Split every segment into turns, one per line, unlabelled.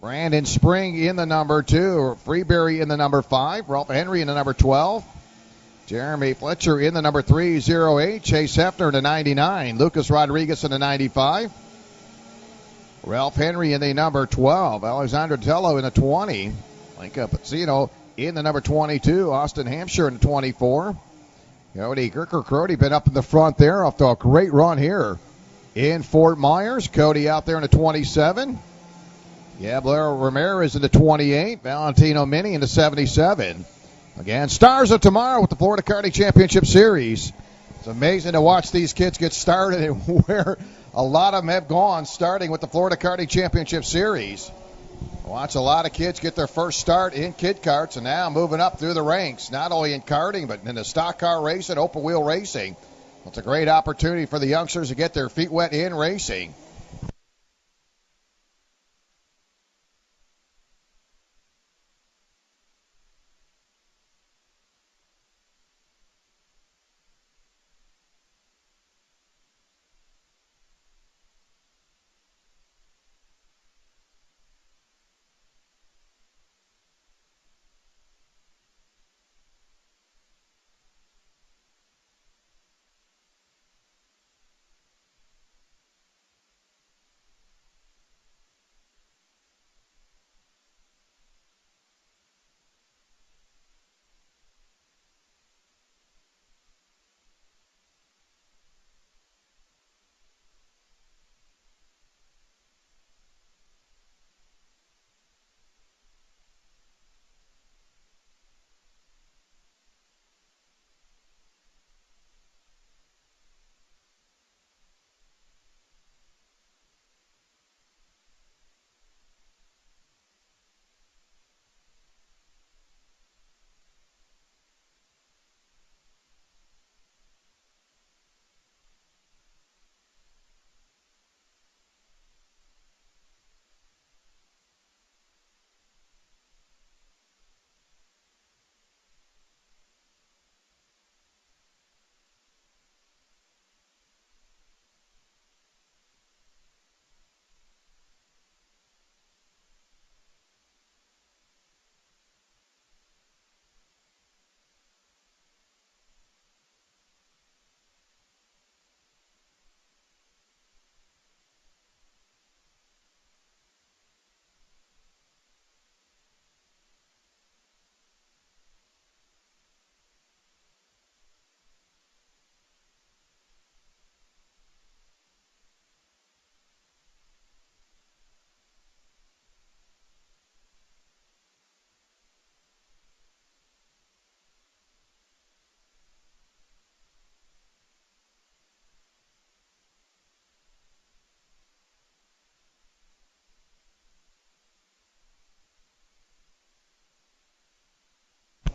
Brandon Spring in the number 2. Freeberry in the number 5. Ralph Henry in the number 12. Jeremy Fletcher in the number 308. Chase Hefner in the 99. Lucas Rodriguez in the 95. Ralph Henry in the number 12. Alexander Tello in the 20. Linka Pacino in the number 22. Austin Hampshire in the 24. Cody Kirker-Crody been up in the front there off to a great run here in Fort Myers. Cody out there in the 27. Yeah, Blair Ramirez in the 28. Valentino Mini in the 77. Again, stars of tomorrow with the Florida Karting Championship Series. It's amazing to watch these kids get started and where a lot of them have gone, starting with the Florida Karting Championship Series. Watch a lot of kids get their first start in kid karts and now moving up through the ranks, not only in karting but in the stock car racing, open wheel racing. It's a great opportunity for the youngsters to get their feet wet in racing.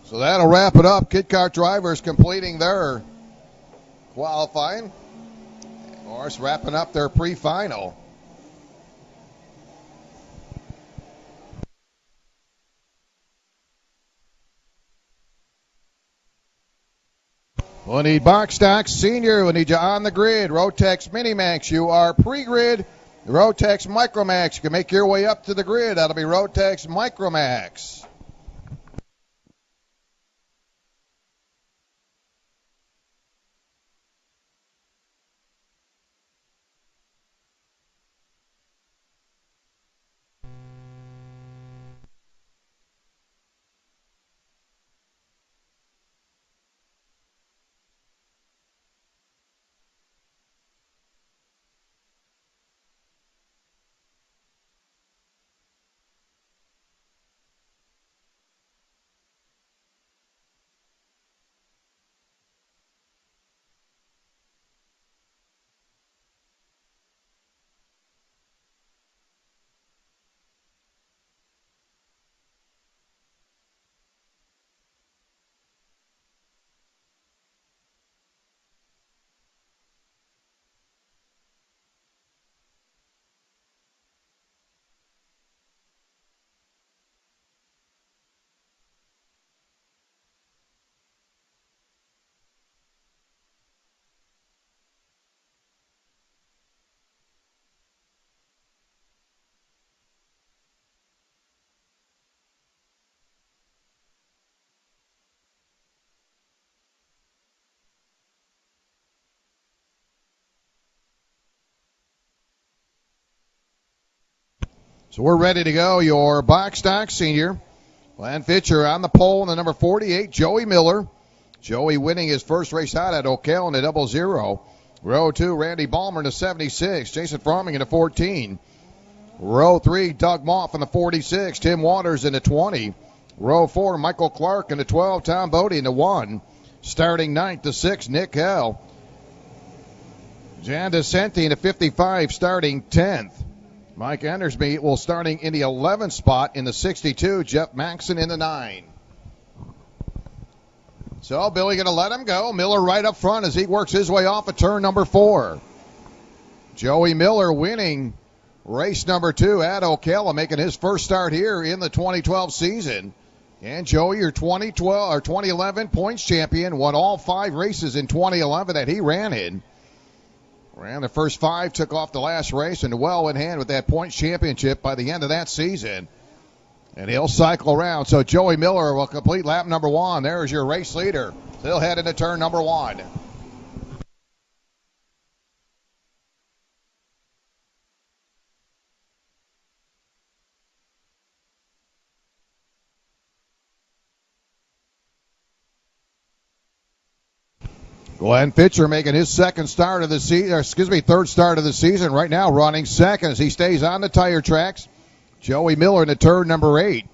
So that'll wrap it up. Kid kart drivers completing their qualifying. Of course, wrapping up their pre-final. We'll need box stocks, senior. We'll need you on the grid. Rotex Minimax, you are pre-grid. Rotex Micromax, you can make your way up to the grid. That'll be Rotex Micromax. So we're ready to go. Your box stock senior. Glenn Fisher on the pole in the number 48, Joey Miller. Joey winning his first race out at Ocala in the 00. Row 2, Randy Ballmer in the 76, Jason Fromming in the 14. Row 3, Doug Moff in the 46, Tim Waters in the 20. Row 4, Michael Clark in the 12, Tom Bodie in the 1. Starting 9th to 6, Nick Hell. Jan DeCenti in the 55, starting 10th. Mike Endersby will starting in the 11th spot in the 62, Jeff Maxson in the 9. So Billy going to let him go. Miller right up front as he works his way off of turn number 4. Joey Miller winning race number 2 at Ocala, making his first start here in the 2012 season. And Joey, your 2011 points champion, won all 5 races in 2011 that he ran in. Ran the first 5, took off the last race, and well in hand with that points championship by the end of that season. And he'll cycle around. So Joey Miller will complete lap number 1. There's your race leader. He'll head into turn number 1. Glenn Fisher making his third start of the season right now, running second as he stays on the tire tracks. Joey Miller in the turn number 8.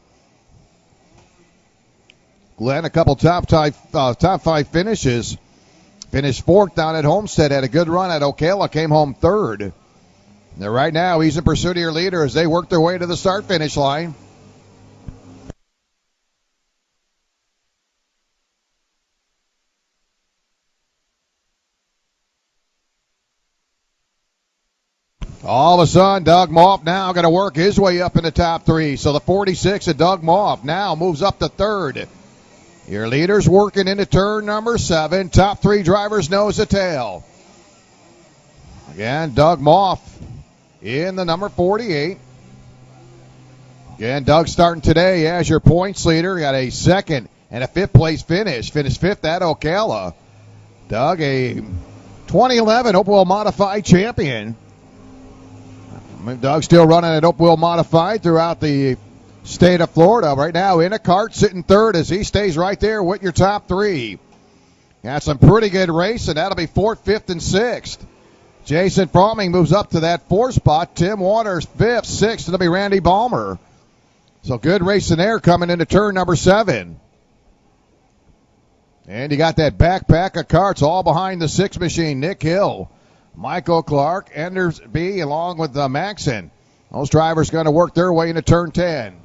Glenn, a couple top 5 finishes. Finished 4th down at Homestead, had a good run at Ocala, came home 3rd. Now right now he's in pursuit of your leader as they work their way to the start-finish line. All of a sudden, Doug Moff now going to work his way up in the top 3. So the 46 of Doug Moff now moves up to 3rd. Your leader's working into turn number 7. Top 3 drivers nose to tail. Again, Doug Moff in the number 48. Again, Doug starting today as your points leader. Got a 2nd and a 5th place finish. Finished 5th at Ocala. Doug, a 2011 Opel Modified champion. Doug's still running at Opel Modified throughout the state of Florida. Right now in a cart, sitting 3rd as he stays right there with your top 3. Got some pretty good race, and that'll be 4th, 5th, and 6th. Jason Fromming moves up to that 4th spot. Tim Waters 5th, 6th, it'll be Randy Ballmer. So good racing there coming into turn number 7. And you got that backpack of carts all behind the 6 machine. Nick Hill, Michael Clark, Enders B, along with Maxson. Those drivers going to work their way into turn 10.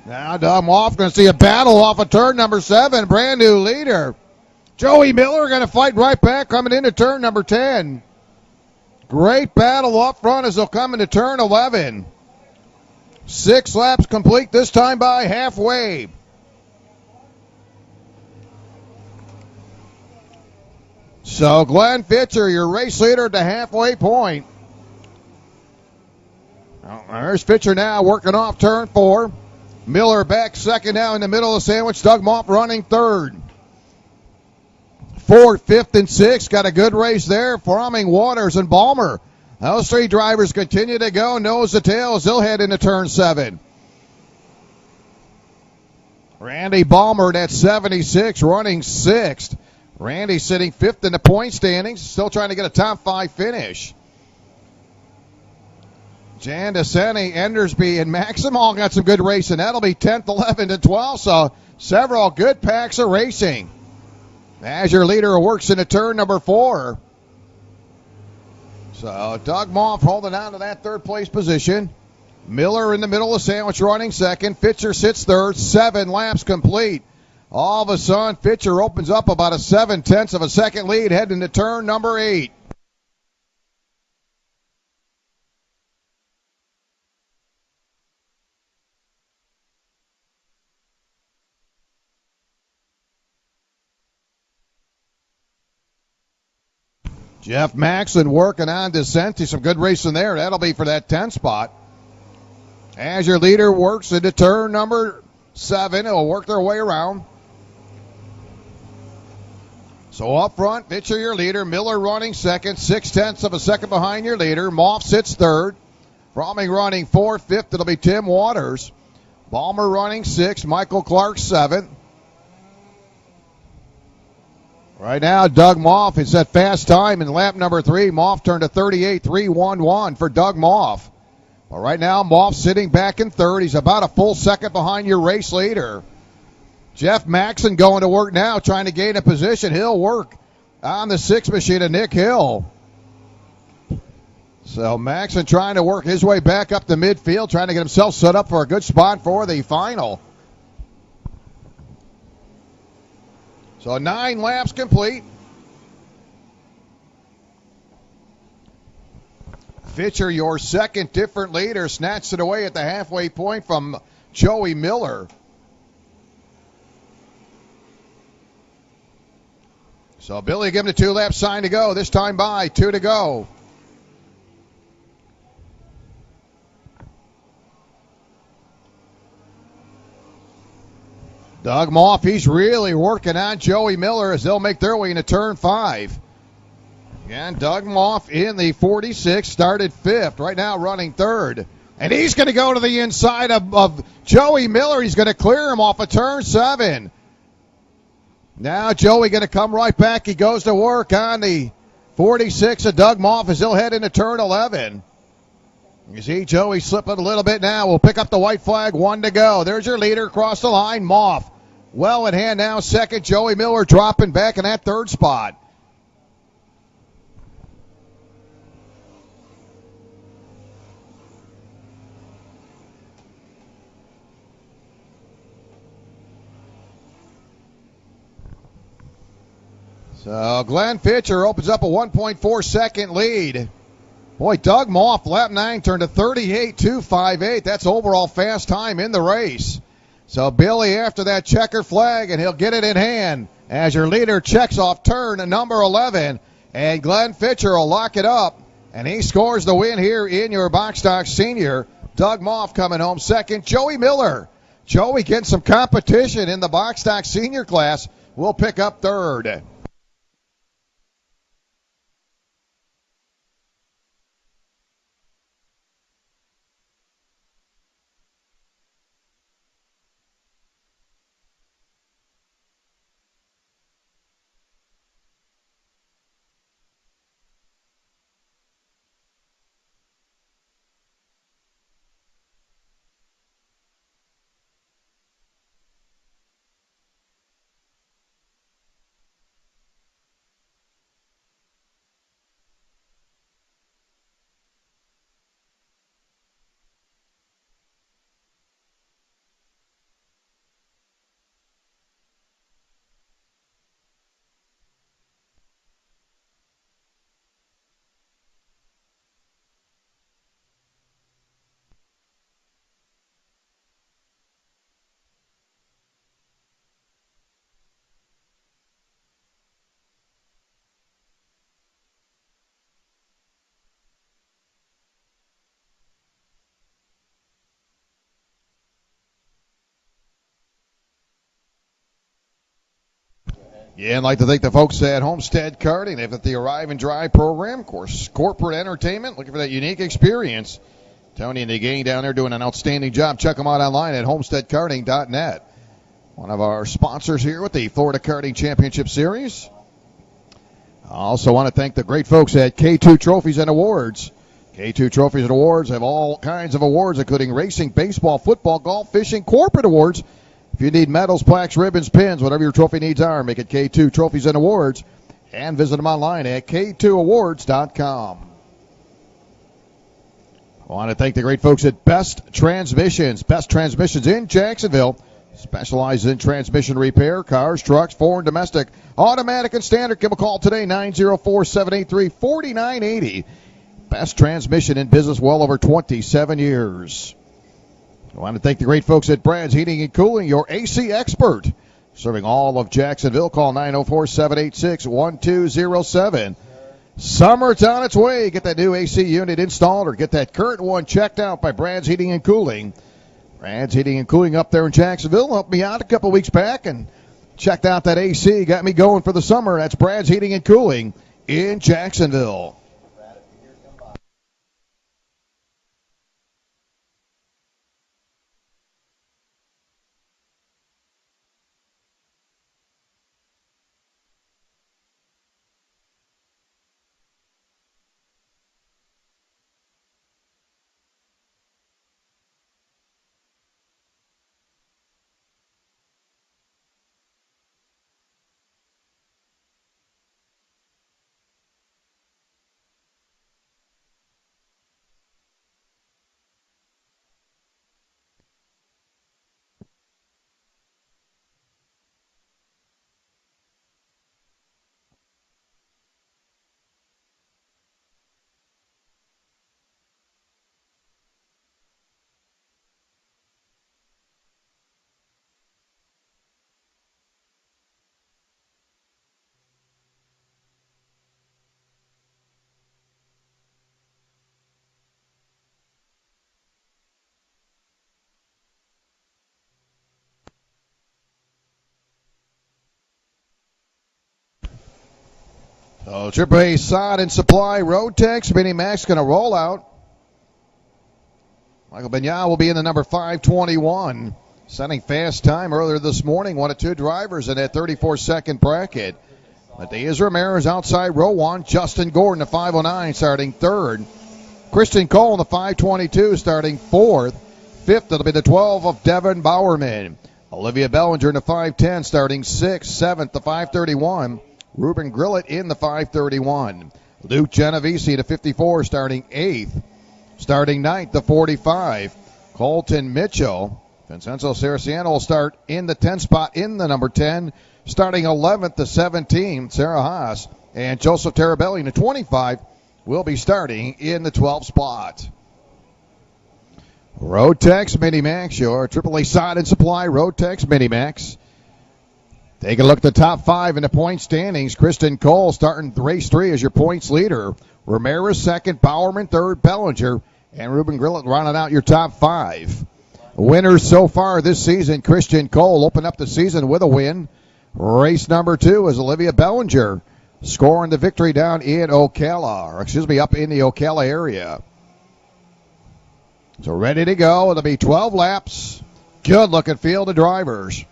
Now Doug Moff going to see a battle off of turn number 7. Brand new leader. Joey Miller going to fight right back coming into turn number 10. Great battle up front as they'll come into turn 11. 6 laps complete, this time by halfway. So Glenn Fisher, your race leader at the halfway point. Well, there's Fisher now working off turn 4. Miller back second now in the middle of the sandwich. Doug Moff running 3rd. 4th, 5th, and 6th. Got a good race there. Fromming, Waters, and Ballmer. Those 3 drivers continue to go nose to tail as they'll head into turn 7. Randy Ballmer at 76 running 6th. Randy sitting 5th in the point standings. Still trying to get a top 5 finish. Jan DeSene, Endersby, and Maxim all got some good racing. That'll be 10th, 11th, and 12th. So several good packs of racing. As your leader works into turn number 4. So Doug Moff holding on to that third place position. Miller in the middle of Sandwich running second. Fitcher sits third. 7 laps complete. All of a sudden, Fitcher opens up about a 7/10 of a second lead heading to turn number 8. Jeff Maxson working on descent. Some good racing there. That'll be for that 10 spot. As your leader works into turn number 7, it'll work their way around. So up front, Fitcher your leader. Miller running second. 6/10 of a second behind your leader. Moff sits third. Fromming running 4th. 5th, it'll be Tim Waters. Balmer running 6th. Michael Clark 7th. Right now, Doug Moff is at fast time in lap number 3. Moff turned to 38.311 for Doug Moff. But right now, Moff sitting back in third. He's about a full second behind your race leader. Jeff Maxson going to work now, trying to gain a position. He'll work on the 6 machine of Nick Hill. So Maxson trying to work his way back up to midfield, trying to get himself set up for a good spot for the final. So 9 laps complete. Fitcher, your second different leader, snatched it away at the halfway point from Joey Miller. So Billy giving a 2-lap sign to go. This time by 2 to go. Doug Moff, he's really working on Joey Miller as they'll make their way into turn 5. Again, Doug Moff in the 46, started 5th, right now running 3rd. And he's going to go to the inside of Joey Miller. He's going to clear him off of turn 7. Now Joey going to come right back. He goes to work on the 46 of Doug Moff as he'll head into turn 11. You see Joey slipping a little bit now. We'll pick up the white flag. 1 to go. There's your leader across the line, Moff. Well in hand now, second. Joey Miller dropping back in that 3rd spot. So Glenn Fitcher opens up a 1.4 second lead. Boy, Doug Moff, lap 9, turned to 38.258. That's overall fast time in the race. So Billy after that checker flag, and he'll get it in hand as your leader checks off turn number 11. And Glenn Fitcher will lock it up, and he scores the win here in your Box Stock Senior. Doug Moff coming home second. Joey Miller. Joey getting some competition in the Box Stock Senior class. Will pick up 3rd. Yeah, I'd like to thank the folks at Homestead Karting. They've got the Arrive and Drive program, of course, corporate entertainment, looking for that unique experience. Tony and the gang down there doing an outstanding job. Check them out online at homesteadkarting.net. One of our sponsors here with the Florida Karting Championship Series. I also want to thank the great folks at K2 Trophies and Awards. K2 Trophies and Awards have all kinds of awards, including racing, baseball, football, golf, fishing, corporate awards. If you need medals, plaques, ribbons, pins, whatever your trophy needs are, make it K2 Trophies and Awards. And visit them online at K2Awards.com. I want to thank the great folks at Best Transmissions. Best Transmissions in Jacksonville. Specializes in transmission repair, cars, trucks, foreign, domestic, automatic, and standard. Give them a call today, 904-783-4980. Best Transmission in business well over 27 years. I want to thank the great folks at Brad's Heating and Cooling, your AC expert. Serving all of Jacksonville. Call 904-786-1207. Summer's on its way. Get that new AC unit installed or get that current one checked out by Brad's Heating and Cooling. Brad's Heating and Cooling up there in Jacksonville helped me out a couple weeks back and checked out that AC. Got me going for the summer. That's Brad's Heating and Cooling in Jacksonville. So AAA Sod and Supply Road Tex Mini Max going to roll out. Michael Benyal will be in the number 521. Setting fast time earlier this morning. One of two drivers in that 34-second bracket. Matias Ramirez outside row one. Justin Gordon, the 509, starting third. Christian Cole in the 522, starting fourth. Fifth, it'll be the 12 of Devin Bowerman. Olivia Bellinger in the 510, starting sixth. Seventh, the 531. Ruben Grillet in the 531. Luke Genovese to 54, starting 8th. Starting 9th, the 45. Colton Mitchell. Vincenzo Saraceno will start in the 10 spot in the number 10. Starting 11th, the 17. Sarah Haas. And Joseph Tarabelli in the 25 will be starting in the 12 spot. Road Tex Mini Max, your AAA Sod and Supply Road Tex Mini Max. Take a look at the top five in the point standings. Kristen Cole starting race 3 as your points leader. Ramirez second, Bowerman third, Bellinger, and Ruben Grillet rounding out your top 5. Winners so far this season, Christian Cole opened up the season with a win. Race number 2 is Olivia Bellinger scoring the victory down in Ocala, up in the Ocala area. So ready to go. It'll be 12 laps. Good looking field of drivers.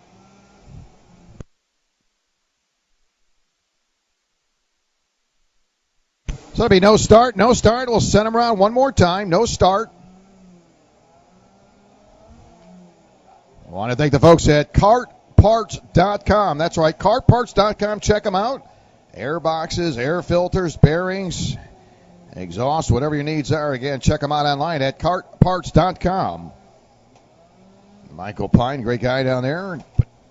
So it'll be no start. We'll send them around one more time. No start. I want to thank the folks at cartparts.com. That's right, cartparts.com. Check them out. Air boxes, air filters, bearings, exhaust, whatever your needs are. Again, check them out online at cartparts.com. Michael Pine, great guy down there.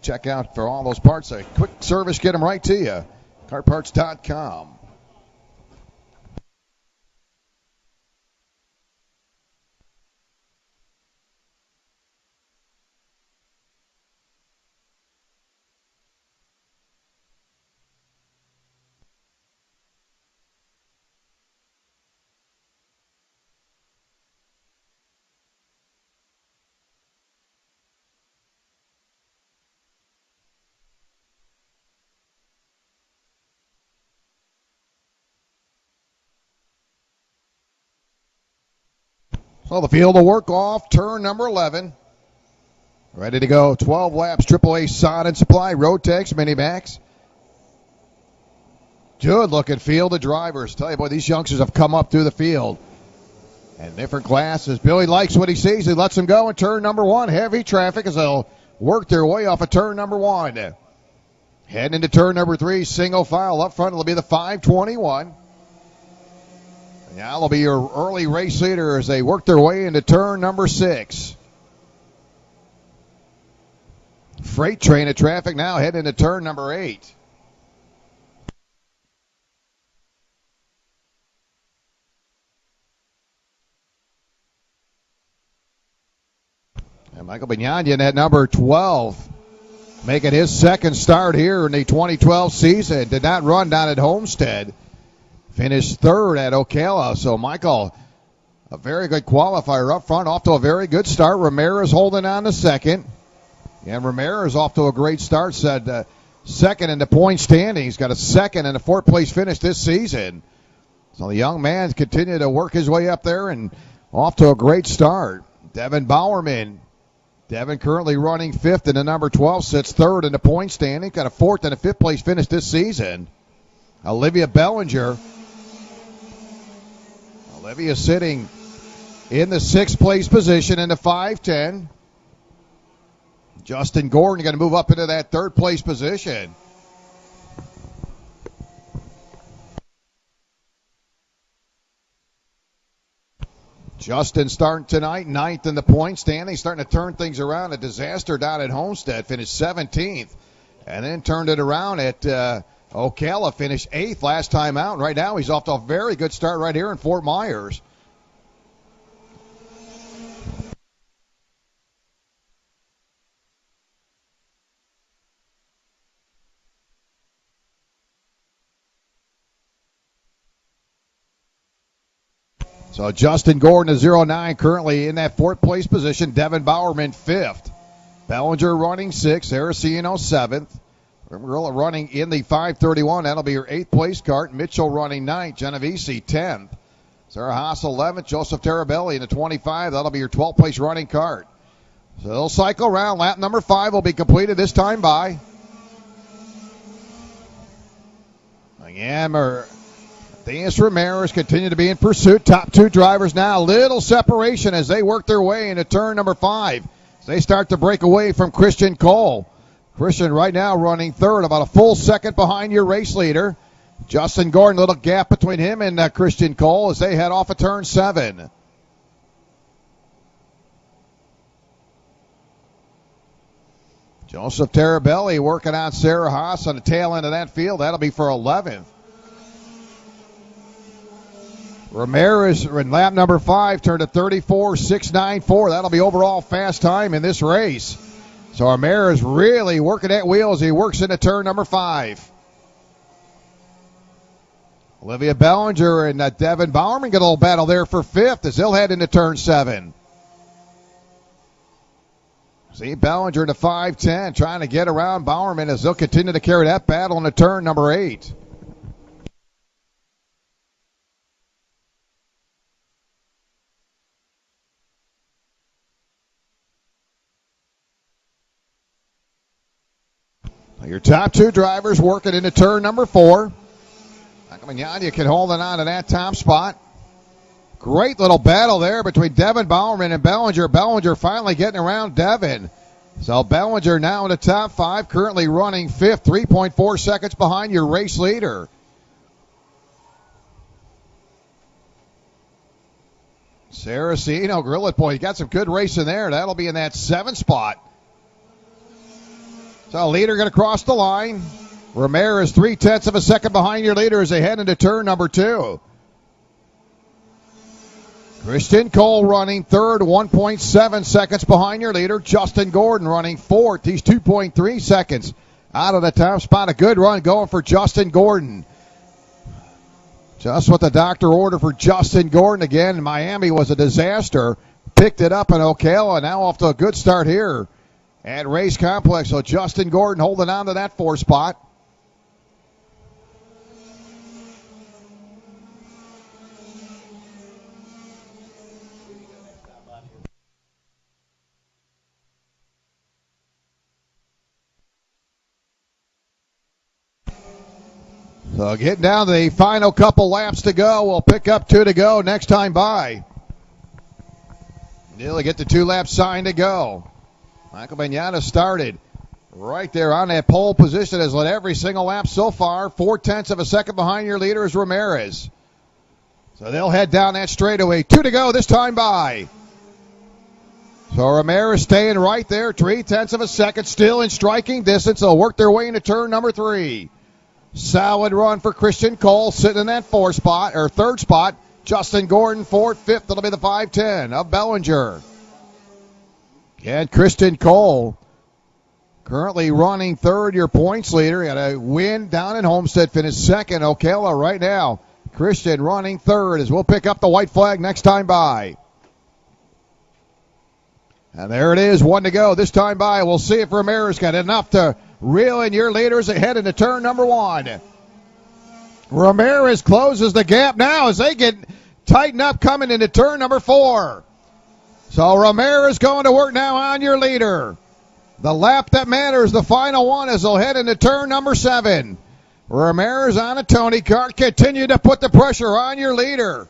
Check out for all those parts. A quick service, get them right to you. Cartparts.com. So the field will work off turn number 11. Ready to go. 12 laps. AAA Sod and Supply. Road Tex Mini Max. Good looking field of drivers. Tell you, boy, these youngsters have come up through the field. And different classes. Billy likes what he sees. He lets them go in turn number 1. Heavy traffic as they'll work their way off of turn number 1. Heading into turn number 3, single file up front. It'll be the 521. Now it'll be your early race leader as they work their way into turn number 6. Freight train of traffic now heading into turn number 8. And Michael Bignanian at number 12, making his second start here in the 2012 season. Did not run down at Homestead. Finished third at Ocala. So Michael, a very good qualifier up front, off to a very good start. Ramirez holding on to second. And Ramirez off to a great start. Said second in the point standings. Got a second and a fourth place finish this season. So the young man continued to work his way up there and off to a great start. Devin Bowerman. Devin currently running fifth in the number 12, sits third in the point standing. Got a fourth and a fifth place finish this season. Olivia Bellinger. Olivia sitting in the sixth place position in the 510. Justin Gordon going to move up into that third place position. Justin starting tonight, ninth in the point standing, starting to turn things around. A disaster down at Homestead, finished 17th, and then turned it around at Ocala, finished 8th last time out. Right now he's off to a very good start right here in Fort Myers. So Justin Gordon is 0-9, currently in that fourth place position. Devin Bowerman fifth. Bellinger running sixth. Aracino seventh. Marilla running in the 531. That'll be your eighth place cart. Mitchell running ninth. Genovese 10th. Sarah Haas 11th. Joseph Tarabelli in the 25. That'll be your 12th place running cart. So they'll cycle around. Lap number 5 will be completed this time by. Again, Denis Ramirez continue to be in pursuit. Top two drivers now. Little separation as they work their way into turn number 5. As they start to break away from Christian Cole. Christian right now running third, about a full second behind your race leader. Justin Gordon, little gap between him and Christian Cole as they head off of turn 7. Joseph Tarabelli working on Sarah Haas on the tail end of that field. That'll be for 11th. Ramirez in lap number 5 turned a 34.694. That'll be overall fast time in this race. So Ramirez really working that wheel as he works into turn number 5. Olivia Bellinger and Devin Bowerman get a little battle there for 5th as they'll head into turn 7. See Bellinger in the 510 trying to get around Bowerman as they'll continue to carry that battle into turn number 8. Your top two drivers working into turn number 4. Mignania can hold it on to that top spot. Great little battle there between Devin Bowerman and Bellinger. Bellinger finally getting around Devin. So Bellinger now in the top 5, currently running 5th, 3.4 seconds behind your race leader. Saraceno, Grillet, boy, you got some good racing there. That'll be in that 7th spot. So leader going to cross the line. Ramirez 0.3 of a second behind your leader as they head into turn number 2. Christian Cole running third, 1.7 seconds behind your leader. Justin Gordon running fourth. He's 2.3 seconds out of the top spot. A good run going for Justin Gordon. Just what the doctor ordered for Justin Gordon. Again, Miami was a disaster. Picked it up in Ocala. Now off to a good start here at Race Complex. So Justin Gordon holding on to that 4th spot. So getting down to the final couple laps to go. We'll pick up 2 to go next time by. Nearly get the 2-lap sign to go. Michael Bagnaia started right there on that pole position, has led every single lap so far. 0.4 of a second behind your leader is Ramirez. So they'll head down that straightaway. 2 to go this time by. So Ramirez staying right there. 0.3 of a second, still in striking distance. They'll work their way into turn number 3. Solid run for Christian Cole, sitting in that third spot. Justin Gordon, 4th, 5th. That'll be the 5:10 of Bellinger. And Christian Cole currently running third, your points leader. He had a win down in Homestead, finished second. Ocala right now. Christian running third as we'll pick up the white flag next time by. And there it is, 1 to go this time by. We'll see if Ramirez got enough to reel in your leaders ahead into turn number 1. Ramirez closes the gap now as they get tightened up coming into turn number 4. So Ramirez going to work now on your leader. The lap that matters, the final one, as they'll head into turn number 7. Ramirez on a Tony kart, continue to put the pressure on your leader.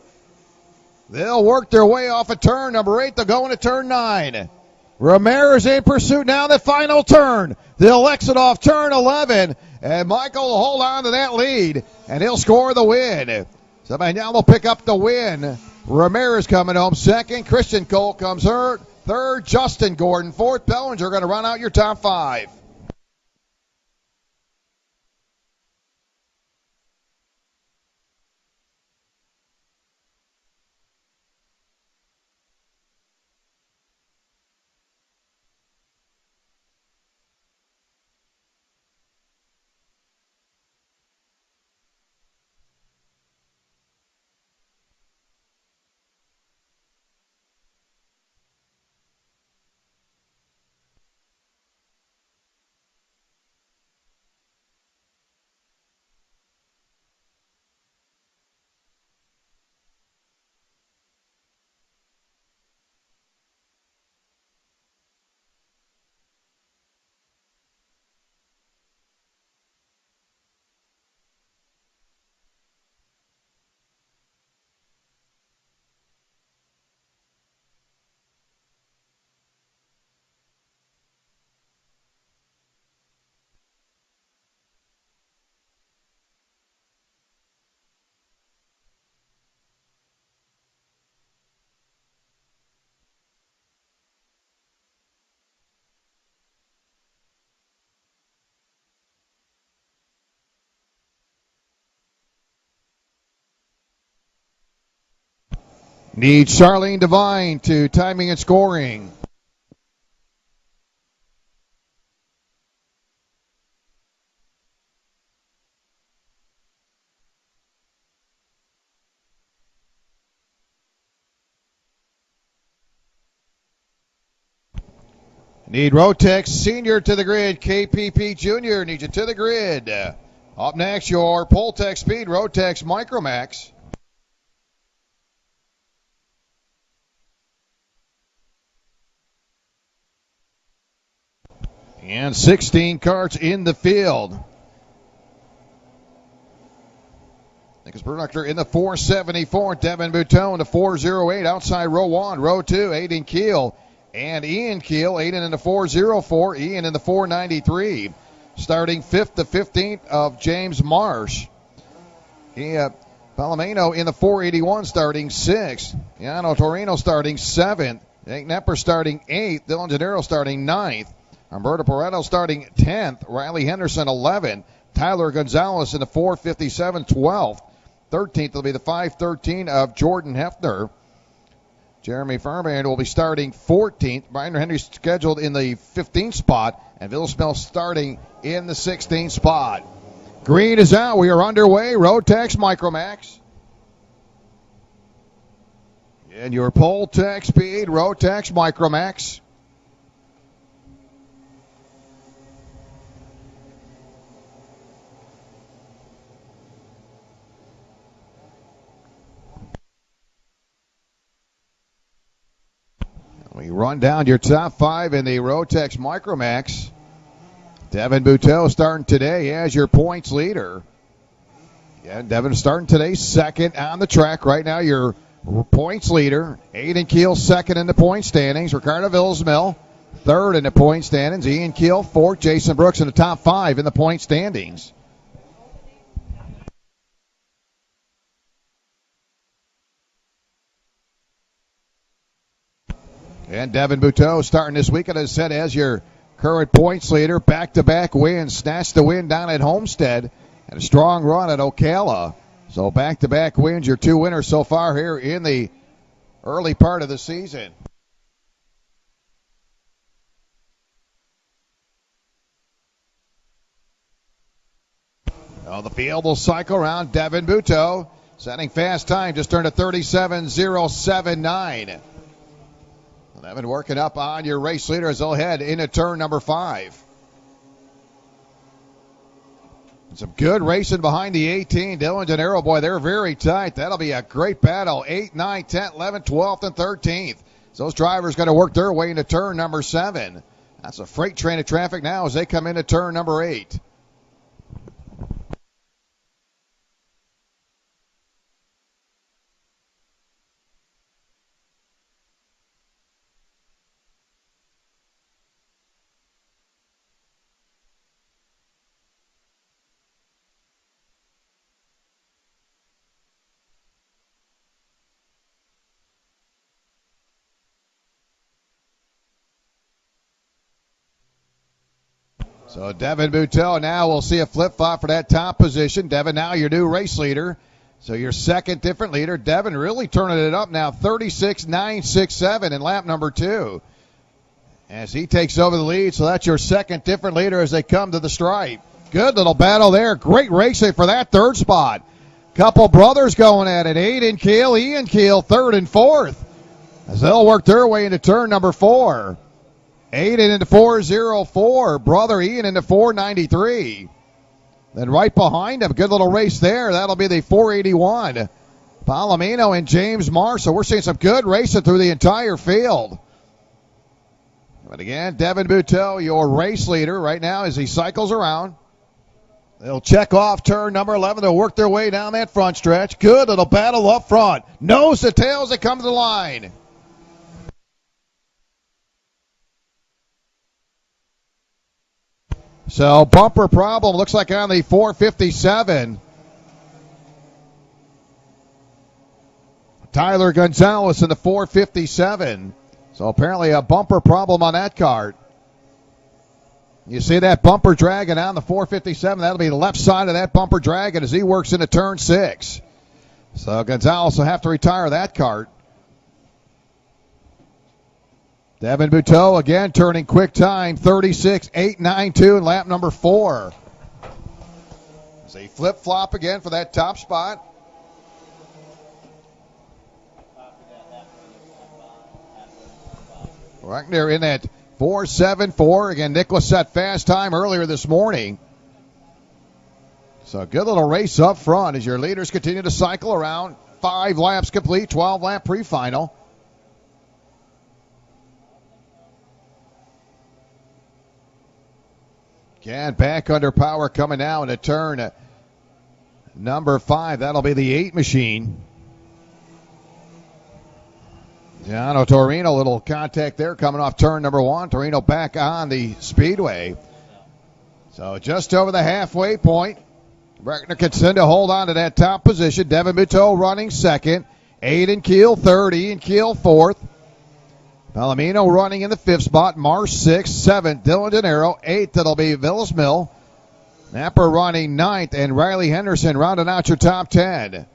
They'll work their way off of turn number 8. They'll go into turn 9. Ramirez in pursuit now, the final turn. They'll exit off turn 11, and Michael will hold on to that lead, and he'll score the win. So now they'll pick up the win. Ramirez coming home second. Christian Cole comes third. Justin Gordon 4th. Bellinger going to run out your top 5. Need Charlene Devine to timing and scoring. Need Rotex Senior to the grid. KPP Junior need you to the grid. Up next, your Poltec Speed Rotex Micromax. And 16 karts in the field. Nicholas Bernachter in the 474. Devin Bouton, the 408 outside row 1. Row 2, Aiden Keel and Ian Keel. Aiden in the 404. Ian in the 493. Starting 5th to 15th of James Marsh. Palomino in the 481 starting 6th. Yano Torino starting 7th. Hank Nepper starting 8th. Dylan Gennaro starting 9th. Humberto Pareto starting 10th. Riley Henderson 11th. Tyler Gonzalez in the 457 12th. 13th will be the 513 of Jordan Hefner. Jeremy Fairbairn will be starting 14th. Brian Henry scheduled in the 15th spot. And Bill Smell starting in the 16th spot. Green is out. We are underway. Rotex Micromax. And your Poltec Speed Rotex Micromax. We run down your top 5 in the Rotex Micromax. Devin Bouteau starting today as your points leader. Yeah, Devin starting today second on the track. Right now your points leader. Aiden Keel second in the point standings. Ricardo Villesmill third in the point standings. Ian Keel fourth. Jason Brooks in the top 5 in the point standings. And Devin Buteau starting this weekend, as I said, as your current points leader. Back-to-back wins. Snatched the win down at Homestead. And a strong run at Ocala. So back-to-back wins, your 2 winners so far here in the early part of the season. Well, the field will cycle around. Devin Buteau setting fast time, just turned a 37.079. Devin working up on your race leader as they'll head into turn number 5. Some good racing behind the 18. Dylan Gennaro, boy, they're very tight. That'll be a great battle. 8, 9, 10, 11, 12th, and 13th. So those drivers got to work their way into turn number 7. That's a freight train of traffic now as they come into turn number 8. So Devin Buteau now will see a flip-flop for that top position. Devin now your new race leader. So your second different leader. Devin really turning it up now, 36.967 in lap number 2. As he takes over the lead, so that's your second different leader as they come to the stripe. Good little battle there. Great racing for that third spot. Couple brothers going at it. Aiden Keel, Ian Keel, third and fourth. As they'll work their way into turn number 4. Aiden into 4.04. Brother Ian into 4.93. Then right behind him, good little race there. That'll be the 4.81. Palomino and James Marsh. So we're seeing some good racing through the entire field. But again, Devin Buteau, your race leader right now as he cycles around. They'll check off turn number 11. They'll work their way down that front stretch. Good little battle up front. Nose to tails that come to the line. So bumper problem looks like on the 457. Tyler Gonzalez in the 457. So apparently a bumper problem on that cart. You see that bumper dragging on the 457. That'll be the left side of that bumper dragging as he works into turn 6. So Gonzalez will have to retire that cart. Devin Buteau again turning quick time, 36.892 in lap number 4. As a flip-flop again for that top spot. Right there in that 4.74. Again, Nicholas set fast time earlier this morning. So a good little race up front as your leaders continue to cycle around. 5 laps complete, 12-lap pre-final. Again, back under power coming now into turn number 5. That'll be the 8 machine. Giano Torino, little contact there coming off turn number 1. Torino back on the speedway. So just over the halfway point. Breckner can send to hold on to that top position. Devin Buteau running second. Aiden Keel third. Ian Keel fourth. Palomino running in the 5th spot. Marsh 6th. 7th. Dylan Gennaro. 8th. That'll be Villesmill. Napper running 9th. And Riley Henderson rounding out your top 10.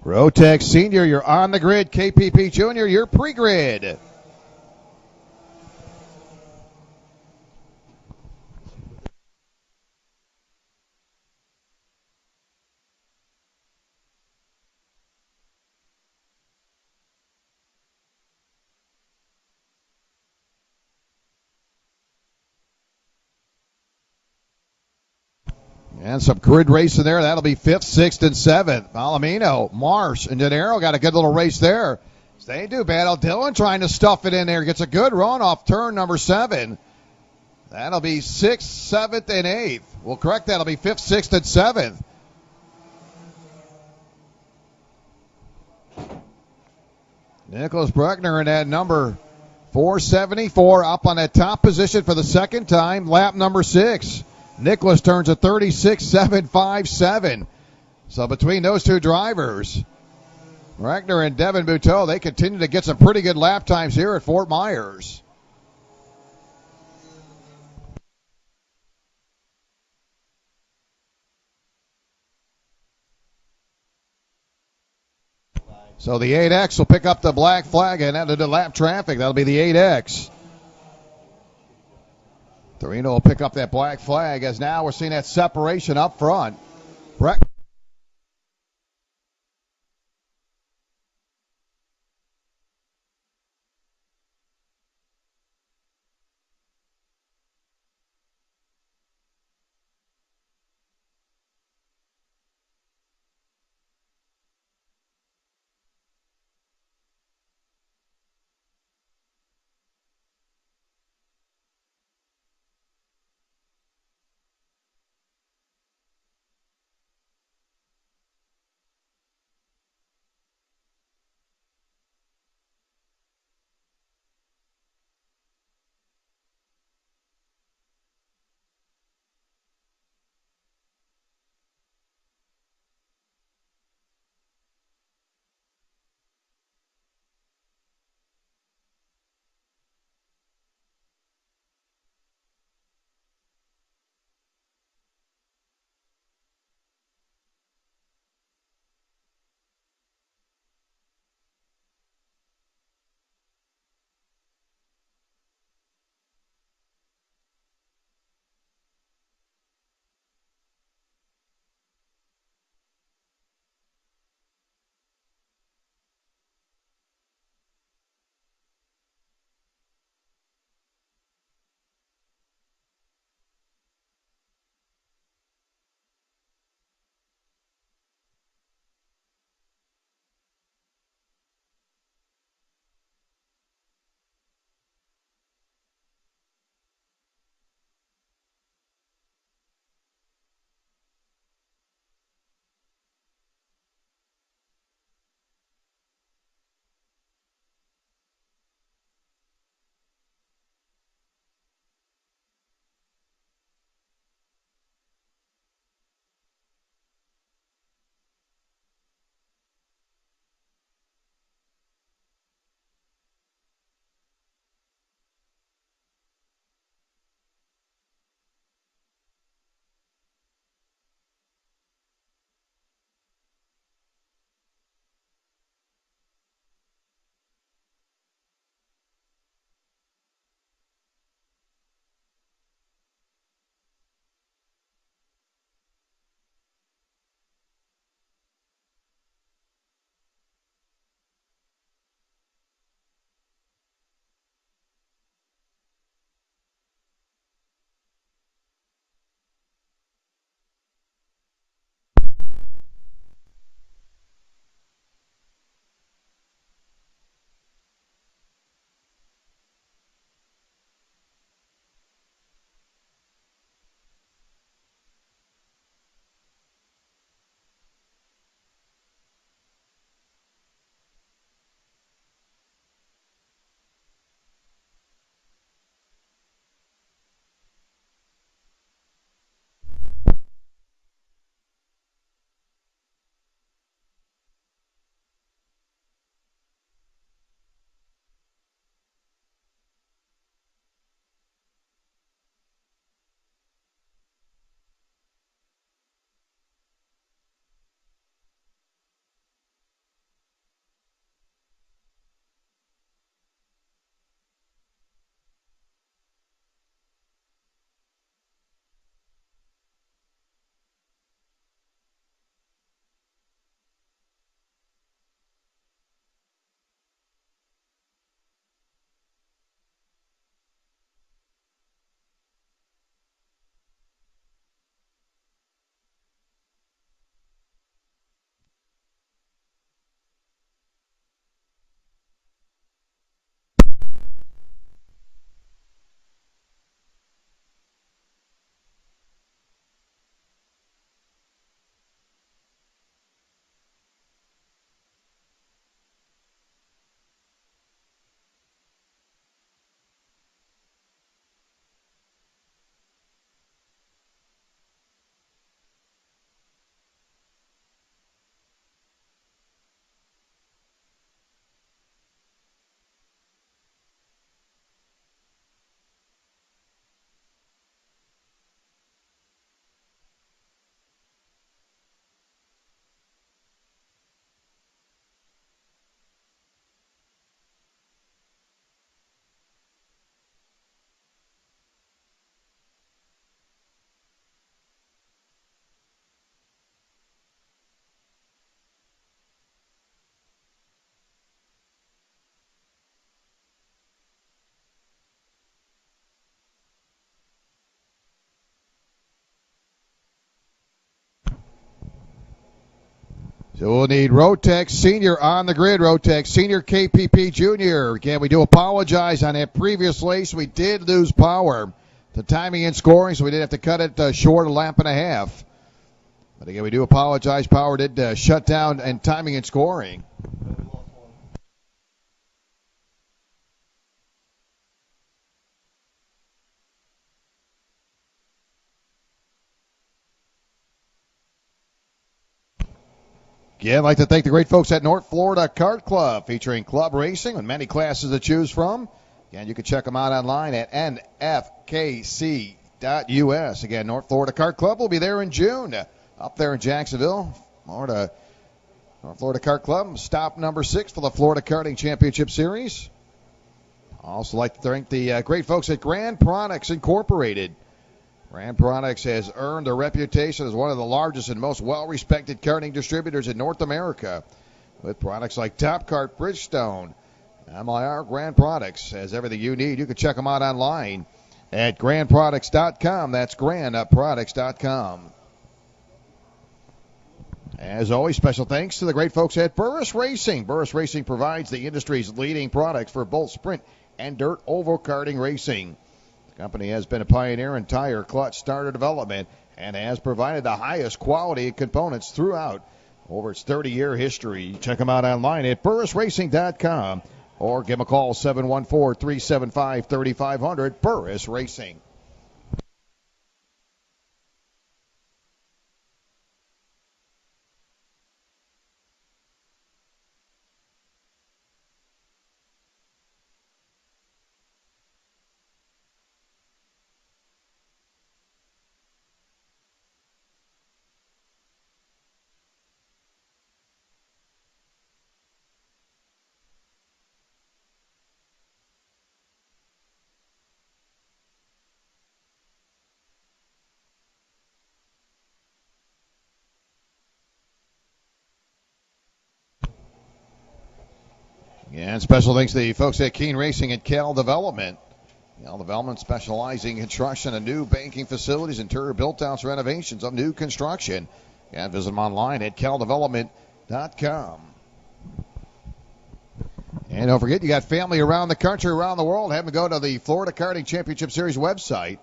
Rotex Senior, you're on the grid. KPP Junior, you're pre-grid. And some grid racing there. That'll be 5th, 6th, and 7th. Palomino, Marsh, and Gennaro got a good little race there. They do battle. Dylan trying to stuff it in there. Gets a good run off turn number 7. That'll be 6th, 7th, and 8th. We'll correct that. It'll be 5th, 6th, and 7th. Nicholas Bruckner in that number 474 up on that top position for the second time, lap number 6. Nicholas turns a 36.757. So between those two drivers, Bruckner and Devin Buteau, they continue to get some pretty good lap times here at Fort Myers. So the 8X will pick up the black flag and out of the lap traffic. That'll be the 8X. Torino will pick up that black flag as now we're seeing that separation up front. So we'll need Rotex Senior on the grid. Rotex Senior, KPP Junior. Again, we do apologize on that previous race. We did lose power to timing and scoring, so we did have to cut it short a lap and a half. But again, we do apologize. Power did shut down and timing and scoring. Again, I'd like to thank the great folks at North Florida Kart Club, featuring club racing and many classes to choose from. Again, you can check them out online at nfkc.us. Again, North Florida Kart Club will be there in June, up there in Jacksonville. North Florida Kart Club, stop number 6 for the Florida Karting Championship Series. I'd also like to thank the great folks at Grand Products Incorporated. Grand Products has earned a reputation as one of the largest and most well-respected karting distributors in North America. With products like Top Kart, Bridgestone, MIR, Grand Products has everything you need. You can check them out online at grandproducts.com. That's grandproducts.com. As always, special thanks to the great folks at Burris Racing. Burris Racing provides the industry's leading products for both sprint and dirt oval karting racing. The company has been a pioneer in tire, clutch, starter development and has provided the highest quality components throughout over its 30-year history. Check them out online at burrisracing.com or give them a call, 714-375-3500, Burris Racing. And special thanks to the folks at Keene Racing and Cal Development. Cal Development specializing in construction of new banking facilities, interior built-outs, renovations of new construction. And visit them online at caldevelopment.com. And don't forget, you got family around the country, around the world. Have them go to the Florida Karting Championship Series website,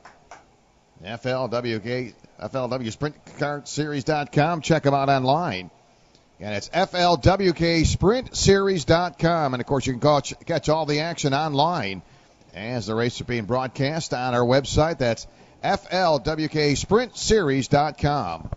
FLWSprintKartSeries.com. Check them out online. And it's FLWKSprintSeries.com. And, of course, you can catch all the action online as the races are being broadcast on our website. That's FLWKSprintSeries.com.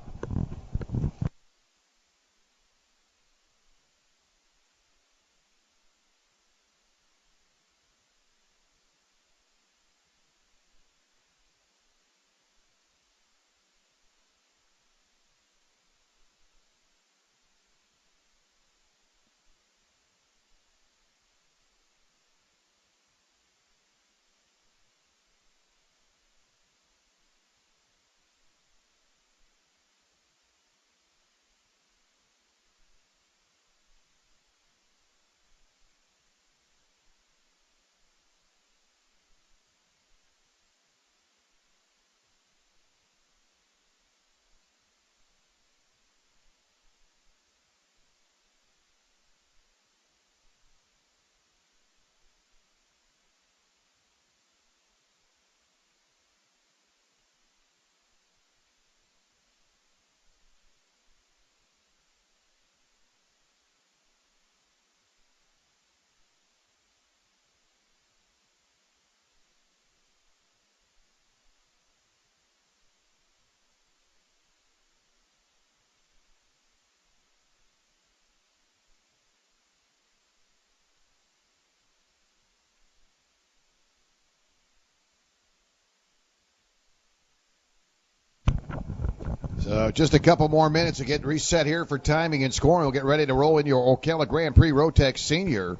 So just a couple more minutes to get reset here for timing and scoring. We'll get ready to roll in your Ocala Grand Prix Rotex Senior.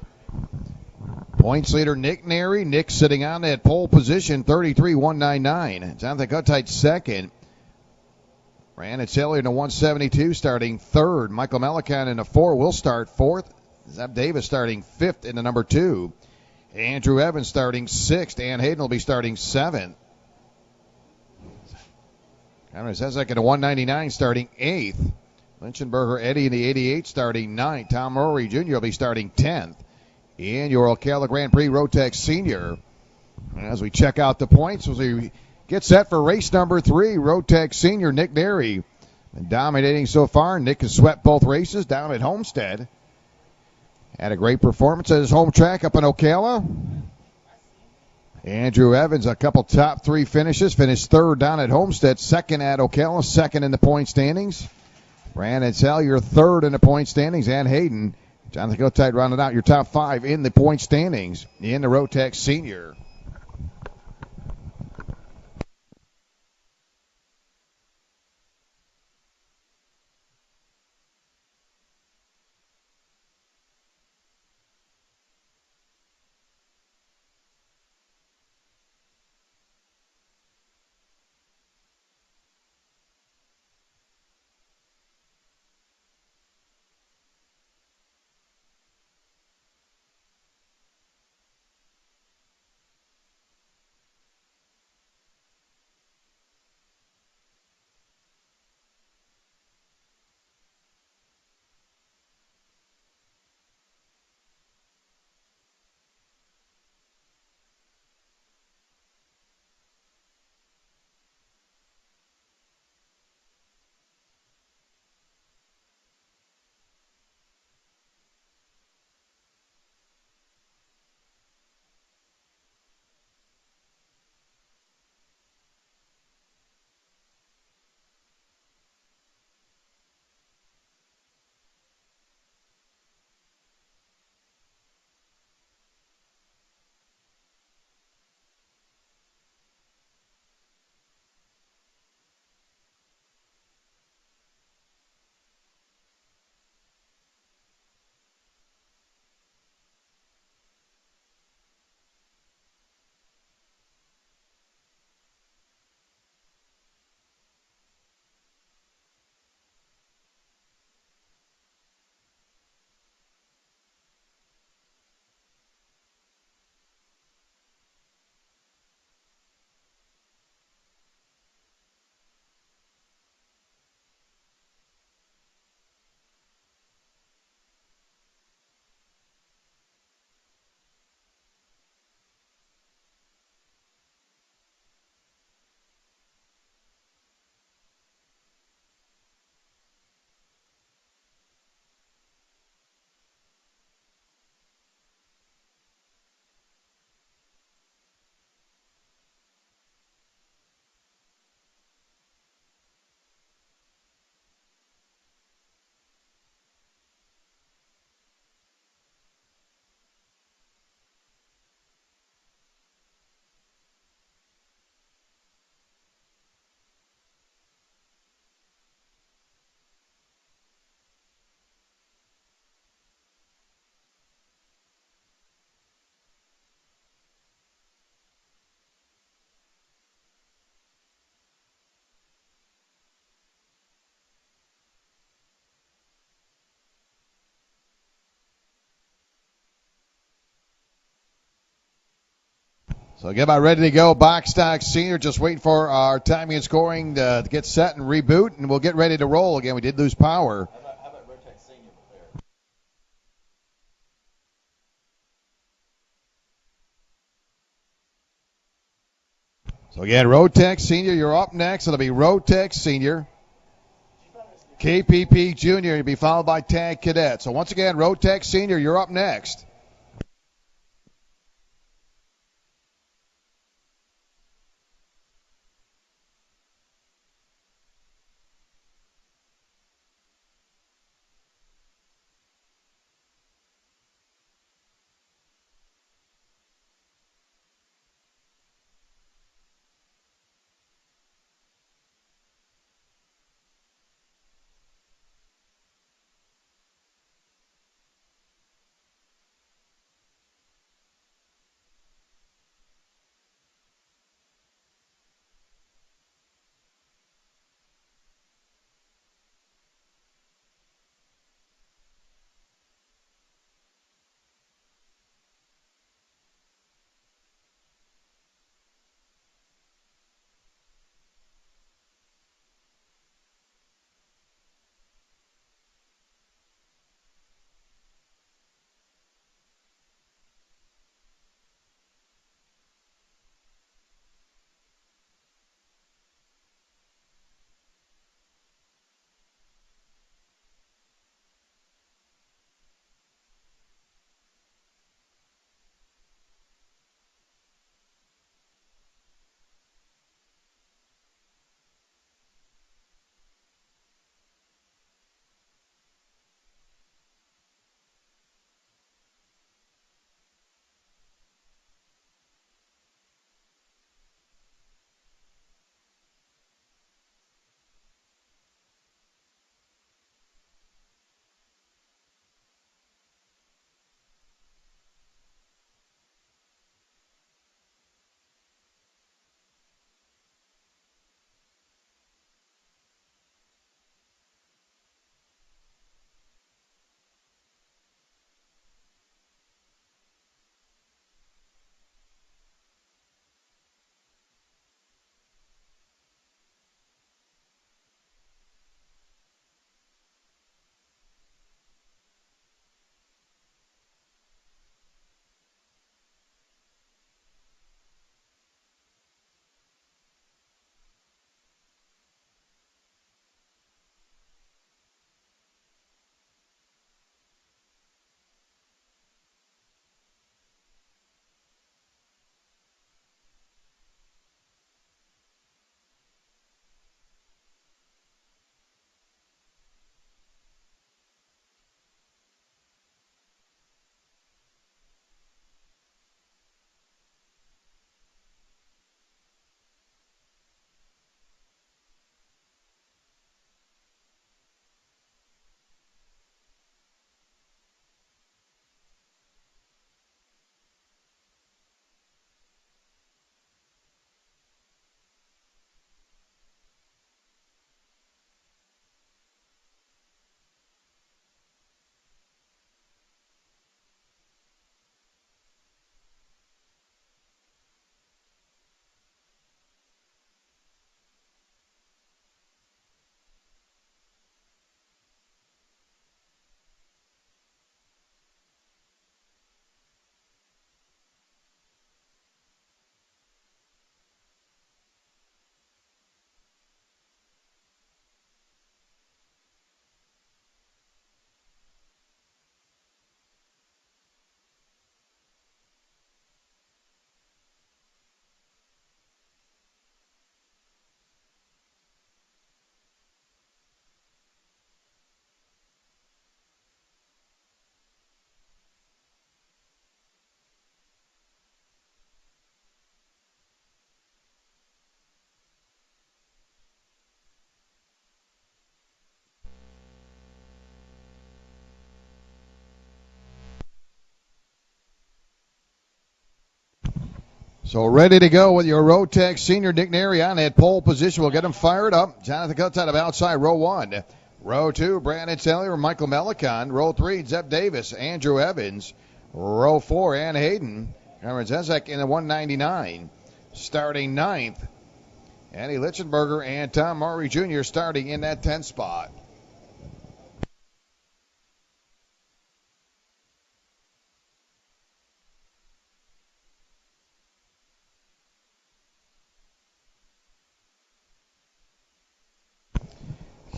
Points leader Nick Neri. Nick sitting on that pole position, 33.199. Jonathan Guttite second. Brandon Taylor in the 172 starting third. Michael Melican in the 4 will start fourth. Zeb Davis starting fifth in the number 2. Andrew Evans starting sixth. Ann Hayden will be starting seventh. Cameron Zezek in the 199 starting 8th. Lynchenberger Eddie in the 88 starting 9th. Tom Murray Jr. will be starting 10th in your Ocala Grand Prix Rotex Senior. And as we check out the points, as we get set for race number 3, Rotex Senior Nick Derry been dominating so far. Nick has swept both races down at Homestead. Had a great performance at his home track up in Ocala. Andrew Evans, a couple top 3 finishes. Finished 3rd down at Homestead, 2nd at Ocala, 2nd in the point standings. Brandon Salyer 3rd in the point standings, and Hayden. Jonathan Gotite rounded out your top 5 in the point standings in the Rotex Senior. So get about ready to go. Box Stock Senior, just waiting for our timing and scoring to get set and reboot, and we'll get ready to roll again. We did lose power.
How about Rotex Senior there?
So again, Rotex Senior, you're up next. It'll be Rotex Senior. KPP Junior, you'll be followed by Tag Cadet. So once again, Rotex Senior, you're up next. So ready to go with your Rotec senior Nick Neri on that pole position. We'll get him fired up. Jonathan Coates out of outside row 1. Row 2, Brandon Taylor, Michael Melicon. Row 3, Zeb Davis, Andrew Evans. Row 4, Ann Hayden. Cameron Zezek in the 199. Starting 9th, Andy Litchenberger and Tom Murray Jr. starting in that 10th spot.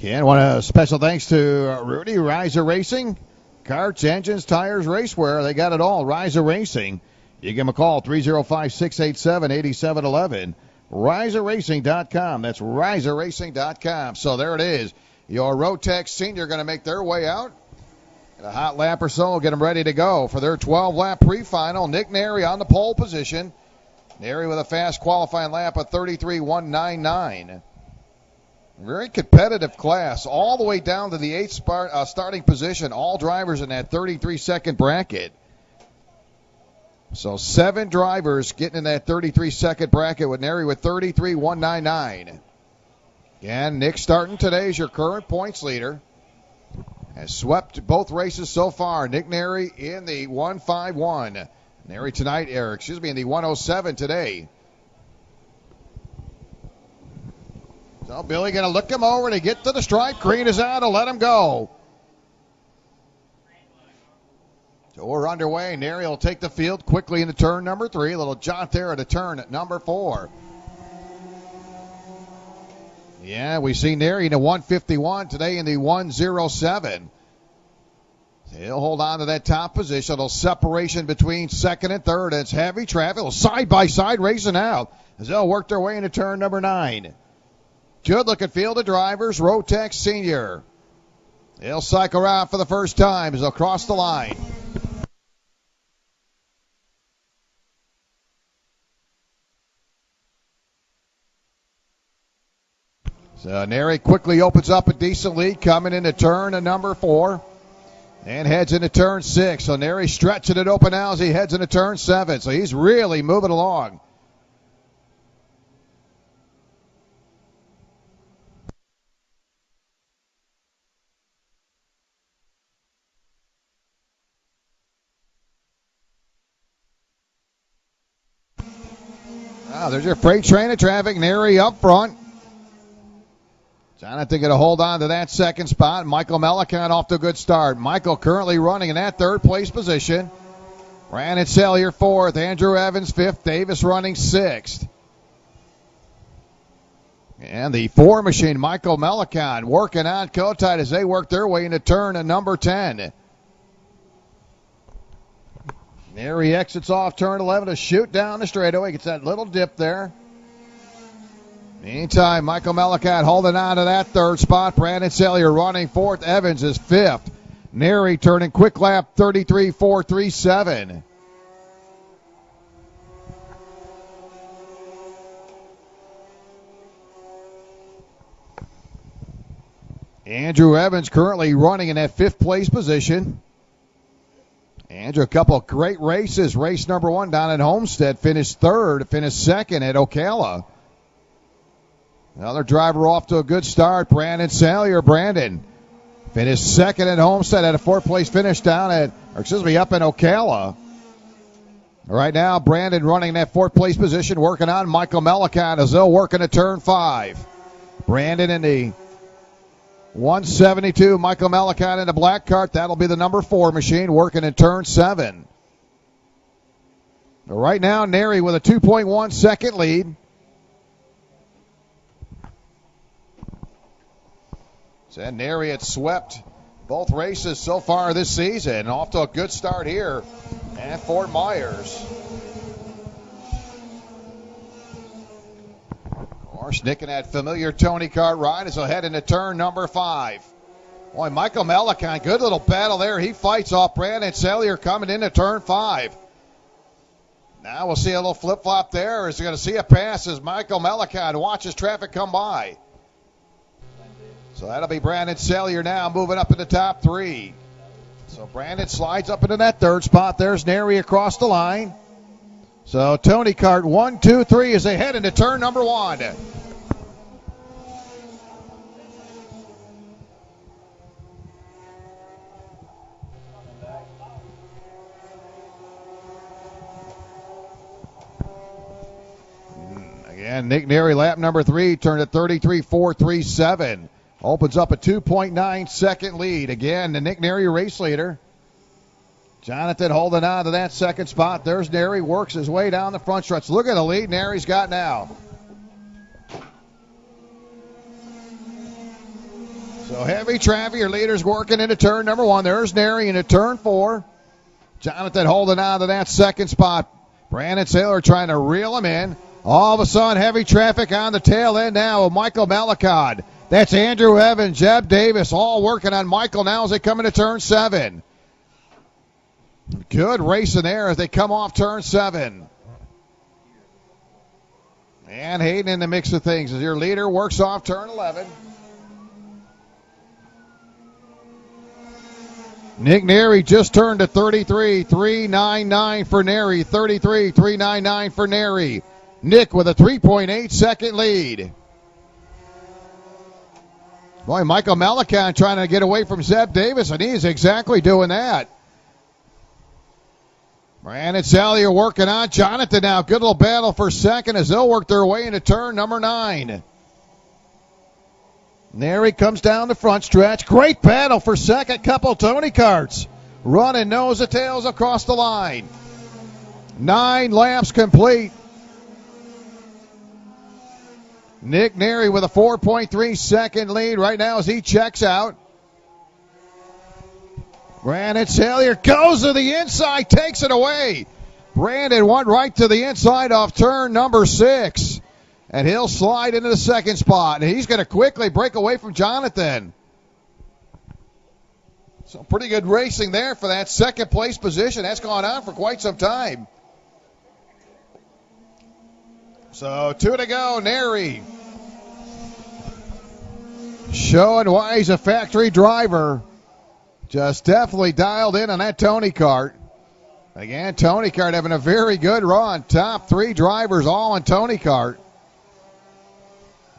And want a special thanks to Rudy Riser Racing. Carts, engines, tires, racewear. They got it all. Riser Racing. You give them a call, 305-687-8711. RiserRacing.com. That's RiserRacing.com. So there it is. Your Rotec Senior going to make their way out. In a hot lap or so, get them ready to go for their 12-lap pre-final. Nick Neri on the pole position. Neri with a fast qualifying lap of 33.199. Very competitive class, all the way down to the 8th starting position. All drivers in that 33-second bracket. So 7 drivers getting in that 33-second bracket with Neri with 33.199. Again, Nick starting today as your current points leader. Has swept both races so far. Nick Neri in the 151. Neri tonight, in the 107 today. So Billy going to look him over to get to the stripe. Green is out to let him go. So we're underway. Neri will take the field quickly into turn number 3. A little jaunt there at turn number 4. Yeah, we see Neri in the 151 today in the 107. He'll hold on to that top position. A little separation between second and third. It's heavy traffic. A little side-by-side racing out as they'll work their way into turn number 9. Good-looking field of drivers. Rotec Senior. They'll cycle around for the first time as they'll cross the line. So Neri quickly opens up a decent lead coming into turn number 4 and heads into turn 6. So Neri stretching it open now as he heads into turn 7. So he's really moving along. There's your freight train of traffic. Neri up front. Jonathan going to hold on to that second spot. Michael Melicon off to a good start. Michael currently running in that third place position. Brandon Sellier 4th. Andrew Evans 5th. Davis running 6th. And the 4 machine, Michael Melicon, working on Kotite as they work their way into turn number 10. Neri exits off turn 11 to shoot down the straightaway. Gets that little dip there. Meantime, Michael Melicon holding on to that third spot. Brandon Sellier running 4th. Evans is 5th. Neri turning quick lap 33.437. Andrew Evans currently running in that 5th place position. Andrew, a couple of great races. Race number 1 down at Homestead. Finished 3rd. Finished 2nd at Ocala. Another driver off to a good start. Brandon Sellier. Brandon finished 2nd at Homestead. Had a 4th place finish down up in Ocala. Right now, Brandon running that 4th place position. Working on Michael Melicon as they'll work into turn 5. Brandon in the 172, Michael Melicon in the black cart. That'll be the number 4 machine working in turn 7. Right now, Neri with a 2.1 second lead. So Neri had swept both races so far this season. Off to a good start here at Fort Myers. Nick in that familiar Tony Kart ride as he'll head into turn number 5. Boy, Michael Melicon, good little battle there. He fights off Brandon Sellier coming into turn 5. Now we'll see a little flip-flop there. Is he going to see a pass as Michael Melicon watches traffic come by? So that'll be Brandon Sellier now moving up in the top 3. So Brandon slides up into that 3rd spot. There's Neri across the line. So Tony Kart 1, 2, 3 as they head into turn number 1. Again, Nick Neary, lap number 3, turned at 33.437. Opens up a 2.9 second lead. Again, the Nick Neary race leader. Jonathan holding on to that second spot. There's Neary, works his way down the front stretch. Look at the lead Neary's got now. So heavy traffic, your leader's working into turn number 1. There's Neary into turn 4. Jonathan holding on to that second spot. Brandon Saylor trying to reel him in. All of a sudden, heavy traffic on the tail end now of Michael Malakad. That's Andrew Evans, Jeb Davis, all working on Michael now as they come into turn 7. Good racing there as they come off turn 7. And Hayden in the mix of things as your leader works off turn 11. Nick Neary just turned to 33.399 for Neary. 33.399 for Neary. Nick with a 3.8 second lead. Boy, Michael Malacan trying to get away from Zeb Davis, and he's exactly doing that. Brandon Salyer working on Jonathan now. Good little battle for second as they'll work their way into turn number 9. Neary comes down the front stretch. Great battle for second. Couple Tony Karts running nose to tails across the line. 9 laps complete. Nick Neary with a 4.3 second lead right now as he checks out. Brandon Salyer goes to the inside, takes it away. Brandon went right to the inside off turn number 6. And he'll slide into the second spot. And he's going to quickly break away from Jonathan. So pretty good racing there for that second place position. That's gone on for quite some time. So 2 to go, Neary. Showing why he's a factory driver. Just definitely dialed in on that Tony Kart. Again, Tony Kart having a very good run. Top 3 drivers all on Tony Kart.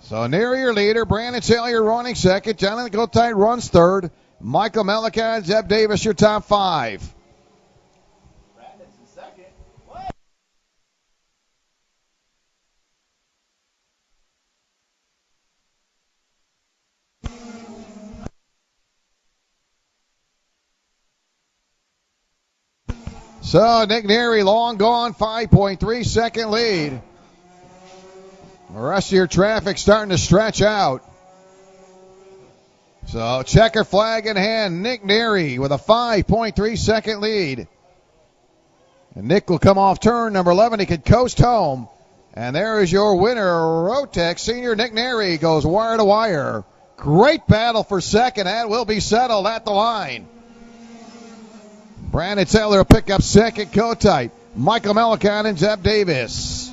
So Neary your leader, Brandon Salyer running second, Jonathan Gotite runs third, Michael Malacan, Zeb Davis your top 5.
Brandon's in second.
So Nick Neary long gone, 5.3 second lead. The rest of your traffic starting to stretch out. So checker flag in hand. Nick Neary with a 5.3 second lead. And Nick will come off turn number 11. He could coast home. And there is your winner, Rotex senior Nick Neary goes wire to wire. Great battle for second. That will be settled at the line. Brandon Taylor will pick up second. Kotite, Michael Malacan, and Zeb Davis.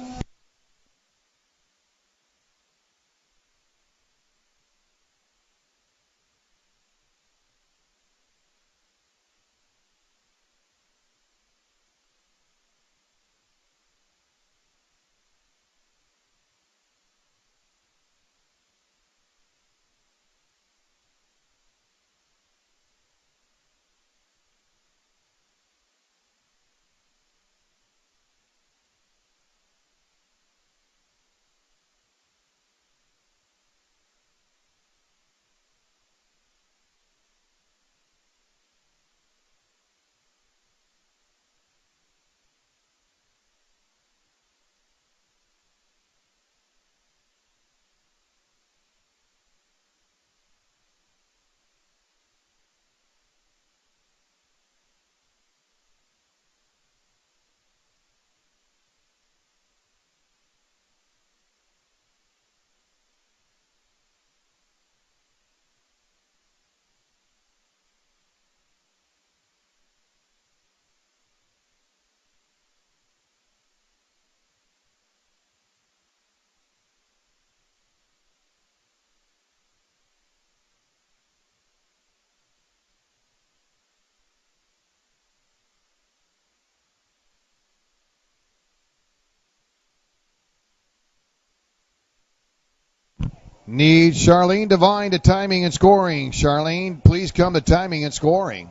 Need Charlene Devine to timing and scoring. Charlene, please come to timing and scoring.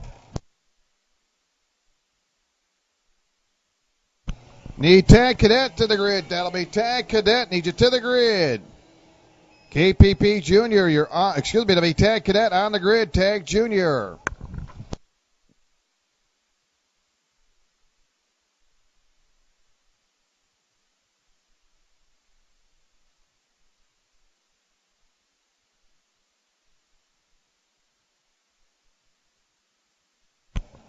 Need Tag Cadet to the grid. That'll be Tag Cadet. Need you to the grid. KPP Junior, you're on. Excuse me, that'll be Tag Cadet on the grid. Tag Junior.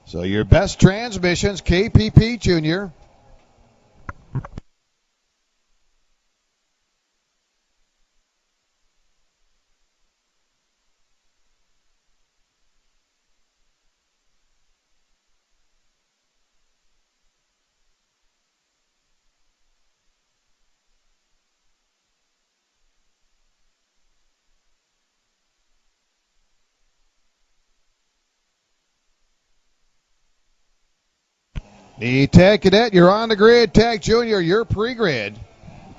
So your best transmissions, KPP Junior. The Tag Cadet, you're on the grid. Tag Junior, you're pre-grid.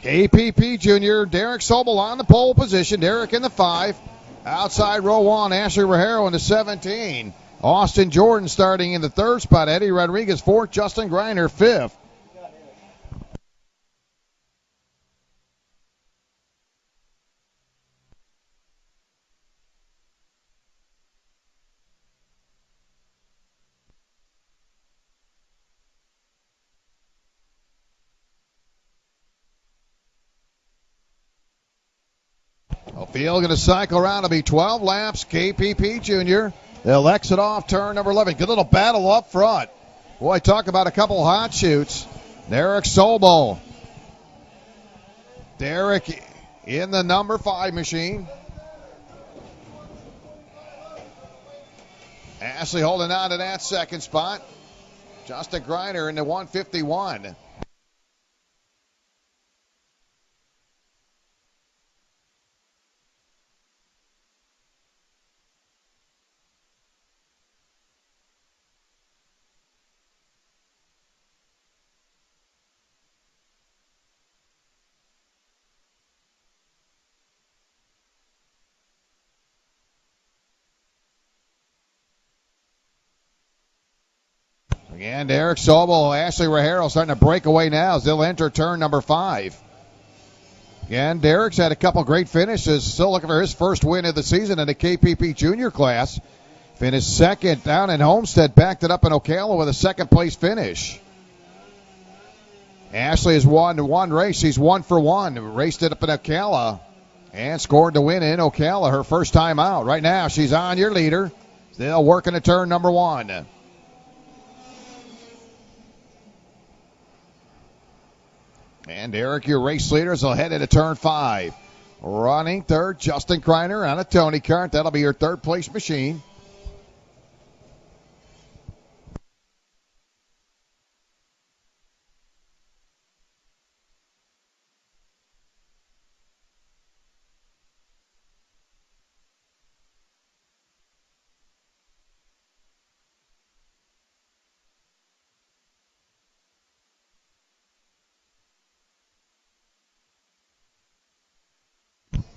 KPP Junior, Derek Sobel on the pole position. Derek in the 5. Outside row 1, Ashley Rajero in the 17. Austin Jordan starting in the 3rd spot. Eddie Rodriguez 4th. Justin Greiner 5th. Field going to cycle around. It'll be 12 laps. KPP Junior. They'll exit off turn number 11. Good little battle up front. Boy, talk about a couple hot shoots. Derek Sobel. Derek in the number 5 machine. Ashley holding on to that 2nd spot. Justin Greiner in the 151. Again, Derek Sobel, Ashley Rajero starting to break away now as they'll enter turn number 5. Again, Derek's had a couple great finishes. Still looking for his first win of the season in the KPP Junior class. Finished 2nd down in Homestead, backed it up in Ocala with a 2nd place finish. Ashley has won one race. She's 1 for 1. Raced it up in Ocala and scored the win in Ocala her first time out. Right now, she's on your leader. Still working at turn number 1. And Eric, your race leaders, will head into turn 5. Running 3rd, Justin Greiner on a Tony kart. That'll be your 3rd place machine.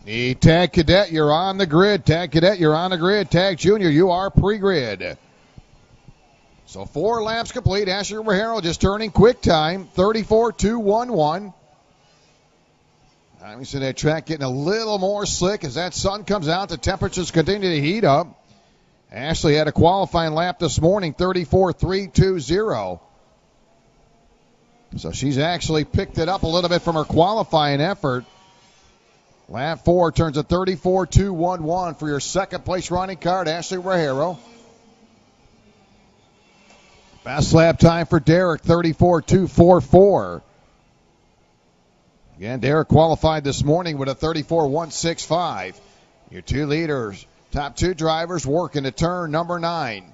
The Tag Cadet, you're on the grid. Tag Cadet, you're on the grid. Tag Junior, you are pre-grid. So 4 laps complete. Ashley Rajero just turning quick time, 34.211. I'm seeing that track getting a little more slick as that sun comes out. The temperatures continue to heat up. Ashley had a qualifying lap this morning, 34.320. So she's actually picked it up a little bit from her qualifying effort. Lap 4 turns a 34.211 for your 2nd place running card, Ashley Rajero. Best lap time for Derek, 34.244. Again, Derek qualified this morning with a 34.165. Your 2 leaders, top 2 drivers working to turn number 9.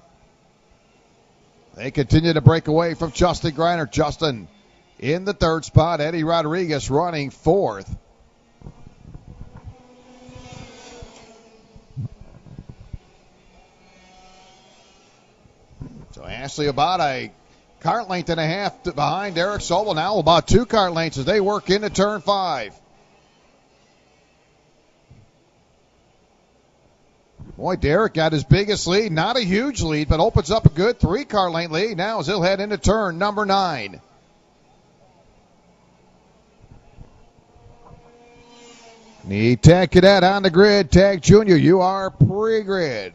They continue to break away from Justin Greiner. Justin in the 3rd spot. Eddie Rodriguez running 4th. So Ashley about a kart length and a half behind Derek Sobel. Now about 2 kart lengths as they work into turn 5. Boy, Derek got his biggest lead. Not a huge lead, but opens up a good 3-car length lead now as he'll head into turn number 9. Need Tag Cadet on the grid. Tag Junior, you are pre-grid.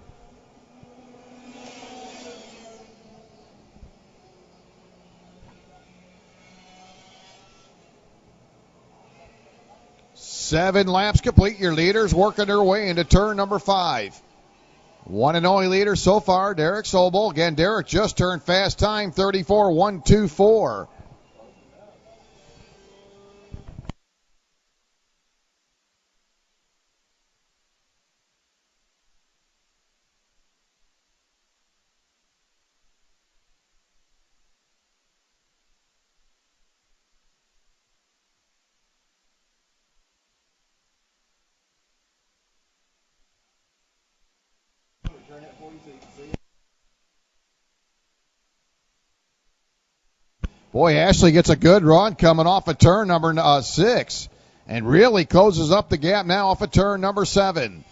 Seven laps complete. Your leaders working their way into turn number 5. One and only leader so far, Derek Sobel. Again, Derek just turned fast time, 34.124. Boy, Ashley gets a good run coming off of turn number 6 and really closes up the gap now off of turn number 7.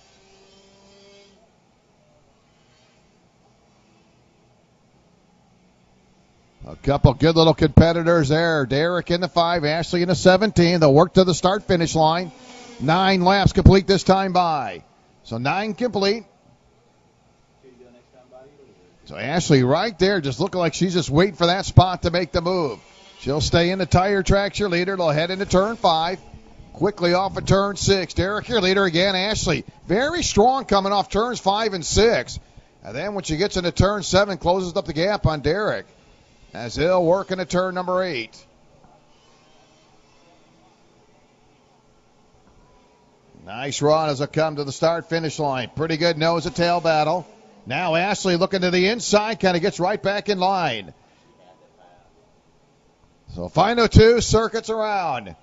A couple good little competitors there. Derek in the 5, Ashley in the 17. They'll work to the start-finish line. 9 laps complete this time by. So 9 complete. So Ashley right there just looking like she's just waiting for that spot to make the move. She'll stay in the tire tracks, your leader. They'll head into turn 5. Quickly off of turn 6. Derek, your leader again. Ashley very strong coming off turns 5 and 6. And then when she gets into turn 7, closes up the gap on Derek as he'll work into turn number 8. Nice run as it come to the start-finish line. Pretty good nose-to-tail battle. Now Ashley looking to the inside, kind of gets right back in line. So final 2 circuits around.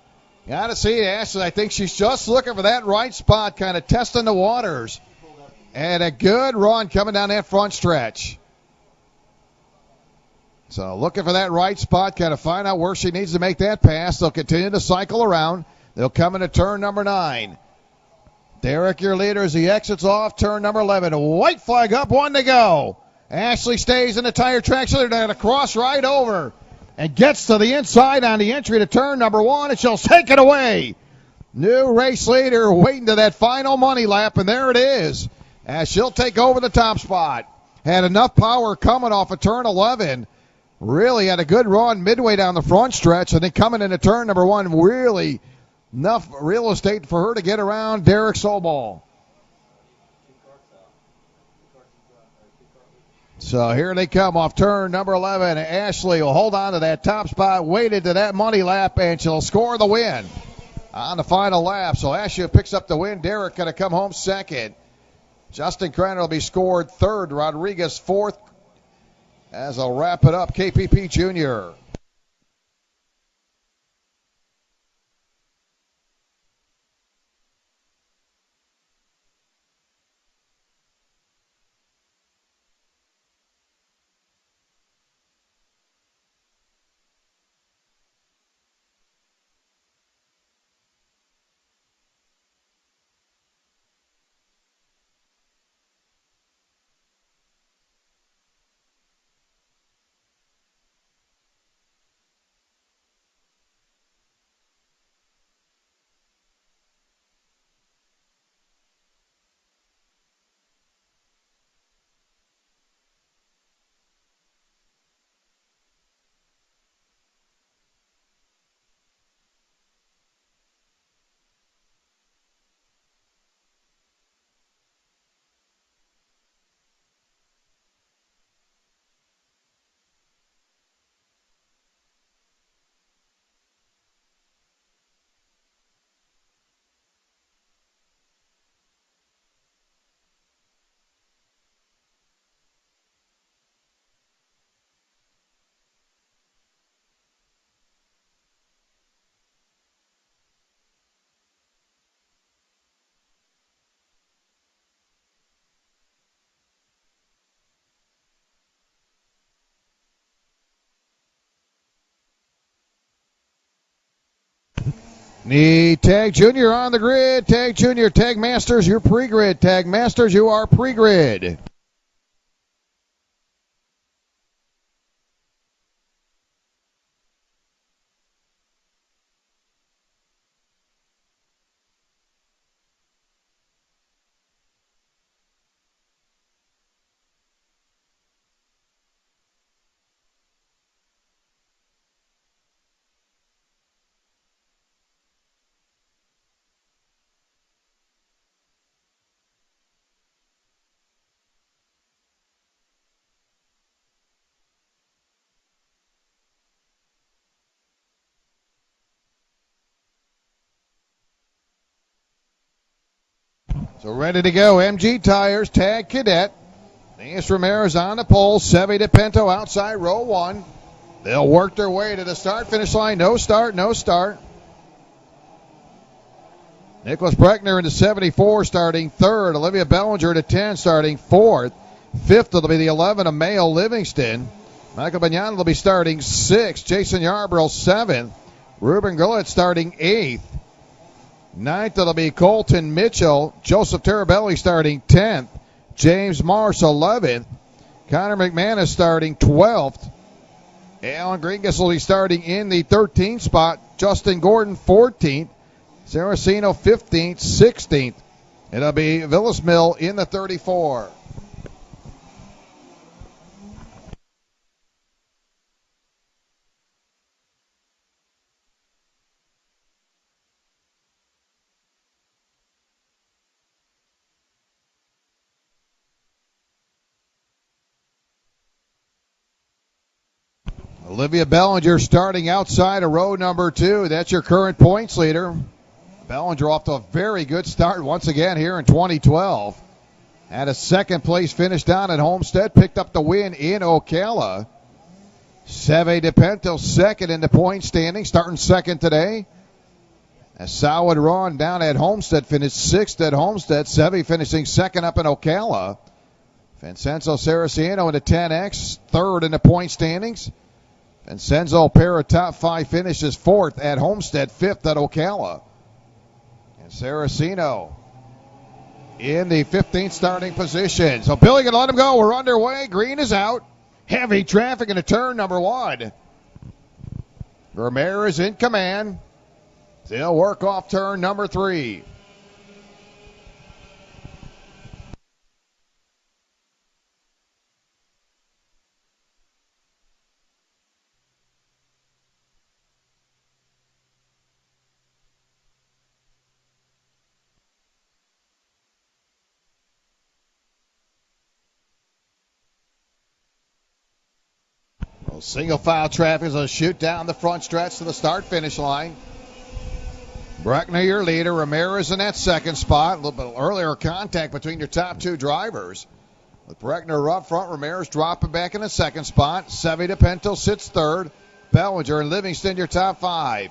Got to see Ashley. I think she's just looking for that right spot, kind of testing the waters. And a good run coming down that front stretch. So looking for that right spot, kind of find out where she needs to make that pass. They'll continue to cycle around. They'll come into turn number 9. Derek, your leader, as he exits off turn number 11. White flag up, 1 to go. Ashley stays in the tire track, so they're going to cross right over and gets to the inside on the entry to turn number 1, and she'll take it away. New race leader waiting to that final money lap, and there it is, as she'll take over the top spot. Had enough power coming off of turn 11. Really had a good run midway down the front stretch, and then coming into turn number 1, really enough real estate for her to get around Derek Sobel. So here they come off turn number 11. Ashley will hold on to that top spot, waited to that money lap, and she'll score the win on the final lap. So Ashley picks up the win. Derek going to come home second. Justin Kreiner will be scored third. Rodriguez fourth. As I'll wrap it up, KPP Junior. The Tag Junior on the grid. Tag Junior, Tag Masters, you're pre-grid. Tag Masters, you are pre-grid. So ready to go. MG Tires, Tag Cadet. Nias Ramirez on the pole. Seve DePinto outside row one. They'll work their way to the start-finish line. No start, no start. Nicholas Breckner into 74 starting third. Olivia Bellinger to 10 starting fourth. Fifth will be the 11 of Mayo Livingston. Michael Bagnan will be starting sixth. Jason Yarborough seventh. Ruben Gullett starting eighth. Ninth it'll be Colton Mitchell. Joseph Terabelli starting 10th. James Marsh 11th. Connor McManus starting 12th. Alan Gringus will be starting in the 13th spot. Justin Gordon 14th. Saraceno 15th, 16th. It'll be Villas Mill in the 34. Olivia Bellinger starting outside of row number 2. That's your current points leader. Bellinger off to a very good start once again here in 2012. Had a second place finish down at Homestead. Picked up the win in Ocala. Seve DePinto second in the point standing. Starting second today. A solid run down at Homestead. Finished sixth at Homestead. Seve finishing second up in Ocala. Vincenzo Saraceno in the 10X. Third in the point standings. Vincenzo pair of top 5 finishes fourth at Homestead. Fifth at Ocala. And Saraceno in the 15th starting position. So Billy can let him go. We're underway. Green is out. Heavy traffic into turn number 1. Ramirez in command. They'll work off turn number 3. Single file traffic as they shoot down the front stretch to the start-finish line. Breckner, your leader. Ramirez in that second spot. A little bit earlier contact between your top 2 drivers. With Breckner up front, Ramirez dropping back in the second spot. Seve DePinto sits third. Bellinger and Livingston your top 5.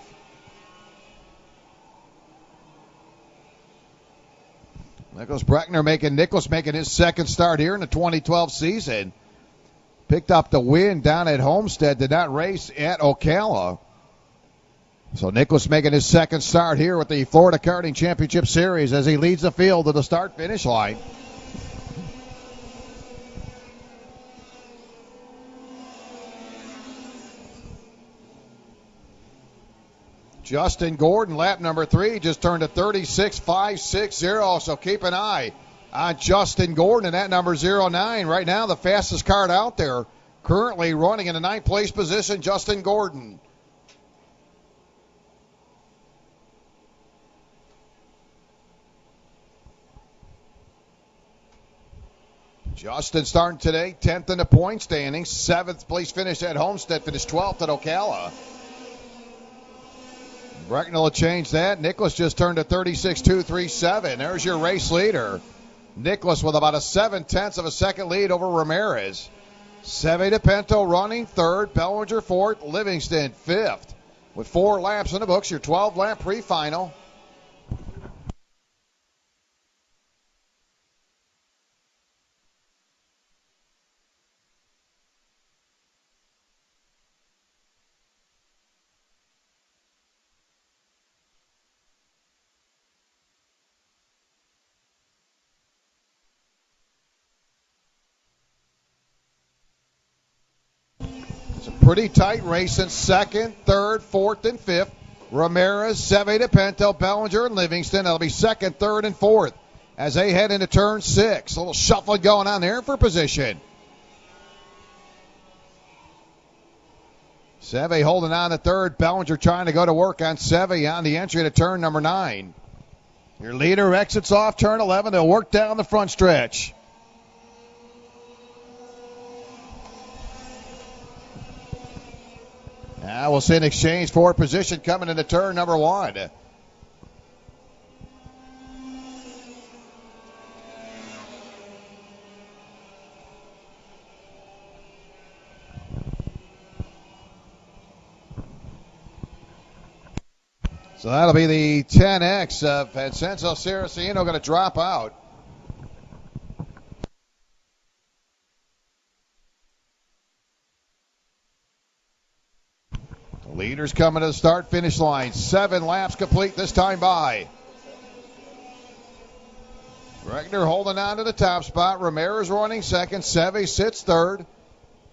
Nicholas Breckner making his second start here in the 2012 season. Picked up the win down at Homestead. Did not race at Ocala. So Nicholas making his second start here with the Florida Karting Championship Series as he leads the field to the start-finish line. Justin Gordon, lap number 3, just turned a 36.560. So keep an eye on Justin Gordon and that number 09. Right now, the fastest car out there. Currently running in the 9th place position, Justin Gordon. Justin starting today, 10th in the point standings. 7th place finish at Homestead, finished 12th at Ocala. Breckner will change that. Nicholas just turned a 36.237. There's your race leader. Nicholas with about a 7/10 of a second lead over Ramirez. Seve DePinto running third. Bellinger fourth. Livingston fifth. With 4 laps in the books, your 12-lap pre-final. It's a pretty tight race in second, third, fourth, and fifth. Ramirez, Seve DePinto, Bellinger, and Livingston. That'll be second, third, and fourth as they head into turn 6. A little shuffling going on there for position. Seve holding on to third. Bellinger trying to go to work on Seve on the entry to turn number 9. Your leader exits off turn 11. They'll work down the front stretch. Now we'll see an exchange for position coming into turn number 1. So that'll be the 10X of Vincenzo Saraceno going to drop out. The leaders coming to the start-finish line. 7 laps complete this time by. Regner holding on to the top spot. Ramirez running second. Seve sits third.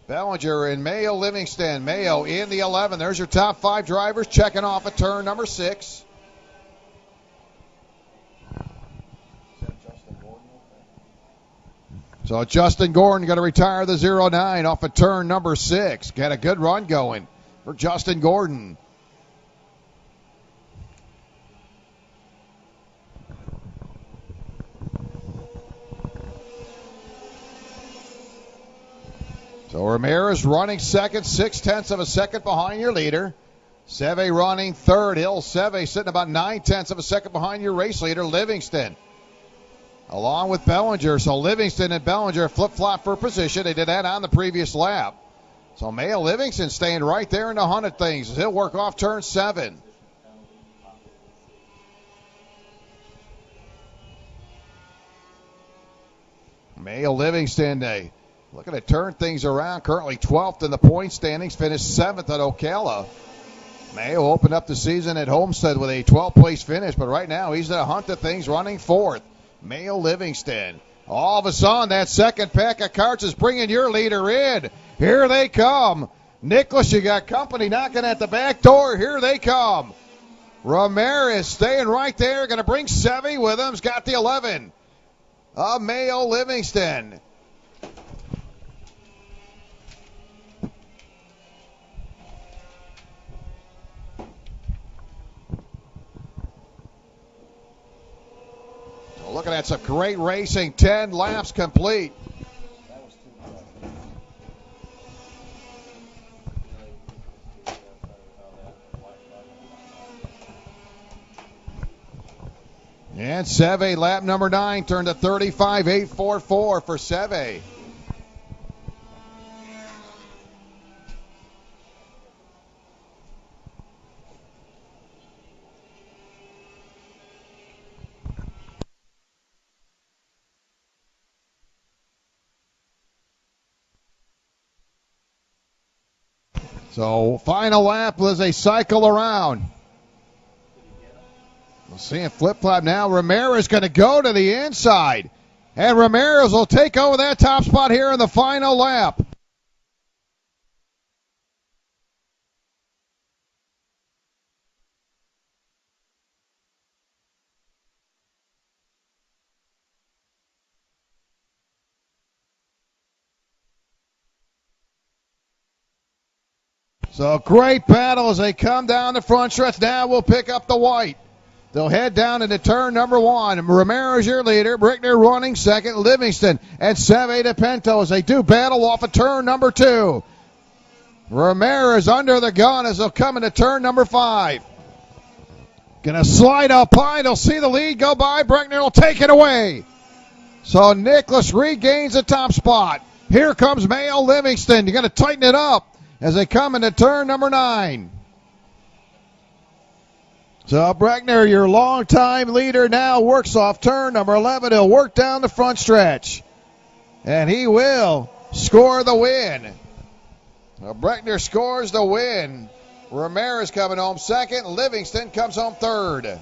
Bellinger and Mayo Livingston. Mayo in the 11. There's your top 5 drivers checking off at turn number 6. So Justin Gordon going to retire the 09 off of turn number 6. Got a good run going for Justin Gordon. So Ramirez running second, 0.6 of a second behind your leader. Seve running third. Seve sitting about 0.9 of a second behind your race leader, Livingston. Along with Bellinger. So Livingston and Bellinger flip-flop for position. They did that on the previous lap. So Mayo Livingston staying right there in the hunt of things as he'll work off turn 7. Mayo Livingston, looking to turn things around. Currently 12th in the point standings. Finished 7th at Ocala. Mayo opened up the season at Homestead with a 12th place finish, but right now he's in a hunt of things running 4th. Mayo Livingston. All of a sudden, that second pack of carts is bringing your leader in. Here they come. Nicholas, you got company knocking at the back door. Here they come. Ramirez staying right there. Going to bring Seve with him. He's got the 11 of Mayo Livingston. Looking at some great racing. 10 laps complete. And Seve, lap number 9, turned to 35.844 for Seve. So final lap was a cycle around. We'll see him flip-flop now. Ramirez going to go to the inside. And Ramirez will take over that top spot here in the final lap. So great battle as they come down the front stretch. Now we'll pick up the white. They'll head down into turn number 1. Ramirez, your leader. Brickner running second. Livingston and Seve DePinto as they do battle off of turn number 2. Ramirez under the gun as they'll come into turn number 5. Gonna slide up high. They'll see the lead go by. Brickner will take it away. So Nicholas regains the top spot. Here comes Mayo Livingston. You're gonna tighten it up as they come into turn number 9. So Breckner, your longtime leader, now works off turn number 11. He'll work down the front stretch. And he will score the win. Well, Breckner scores the win. Ramirez coming home second. Livingston comes home third.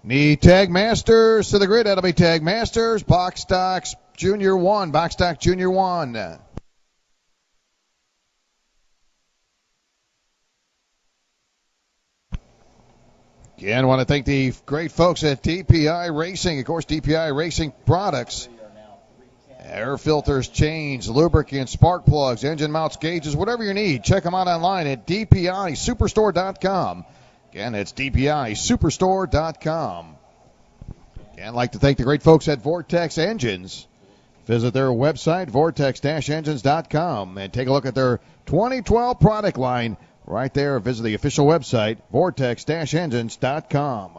Need Tag Masters to the grid. That'll be Tag Masters. Box Stocks Junior 1. Box Stock Junior 1. Again, I want to thank the great folks at DPI Racing. Of course, DPI Racing products. Air filters, chains, lubricants, spark plugs, engine mounts, gauges, whatever you need. Check them out online at dpisuperstore.com. Again, it's dpisuperstore.com. Again, I'd like to thank the great folks at Vortex Engines. Visit their website, vortex-engines.com, and take a look at their 2012 product line right there. Visit the official website, vortex-engines.com.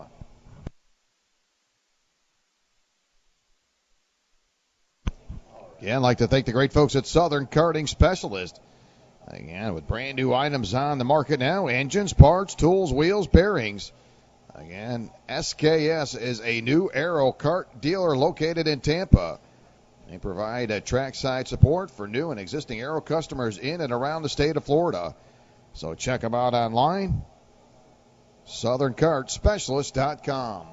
Again, I'd like to thank the great folks at Southern Karting Specialist. Again, with brand new items on the market now, engines, parts, tools, wheels, bearings. Again, FKCS is a new aero kart dealer located in Tampa. They provide trackside support for new and existing aero customers in and around the state of Florida. So check them out online, southernkartspecialist.com.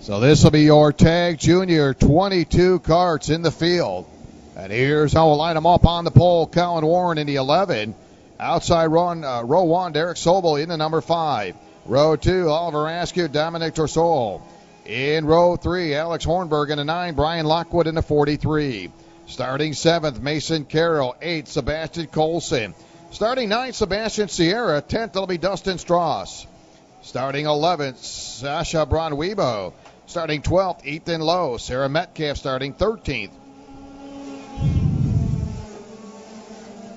So this will be your Tag Junior 22 karts in the field. And here's how we'll line them up on the pole. Colin Warren in the 11. Outside run, row 1, Derek Sobel in the number 5. Row 2, Oliver Askew, Dominic Torsol. In row 3, Alex Hornberg in the 9, Brian Lockwood in the 43. Starting 7th, Mason Carroll. 8th, Sebastian Colson. Starting 9th, Sebastian Sierra. 10th, it'll be Dustin Strauss. Starting 11th, Sasha Bronwebo. Starting 12th, Ethan Lowe. Sarah Metcalf starting 13th.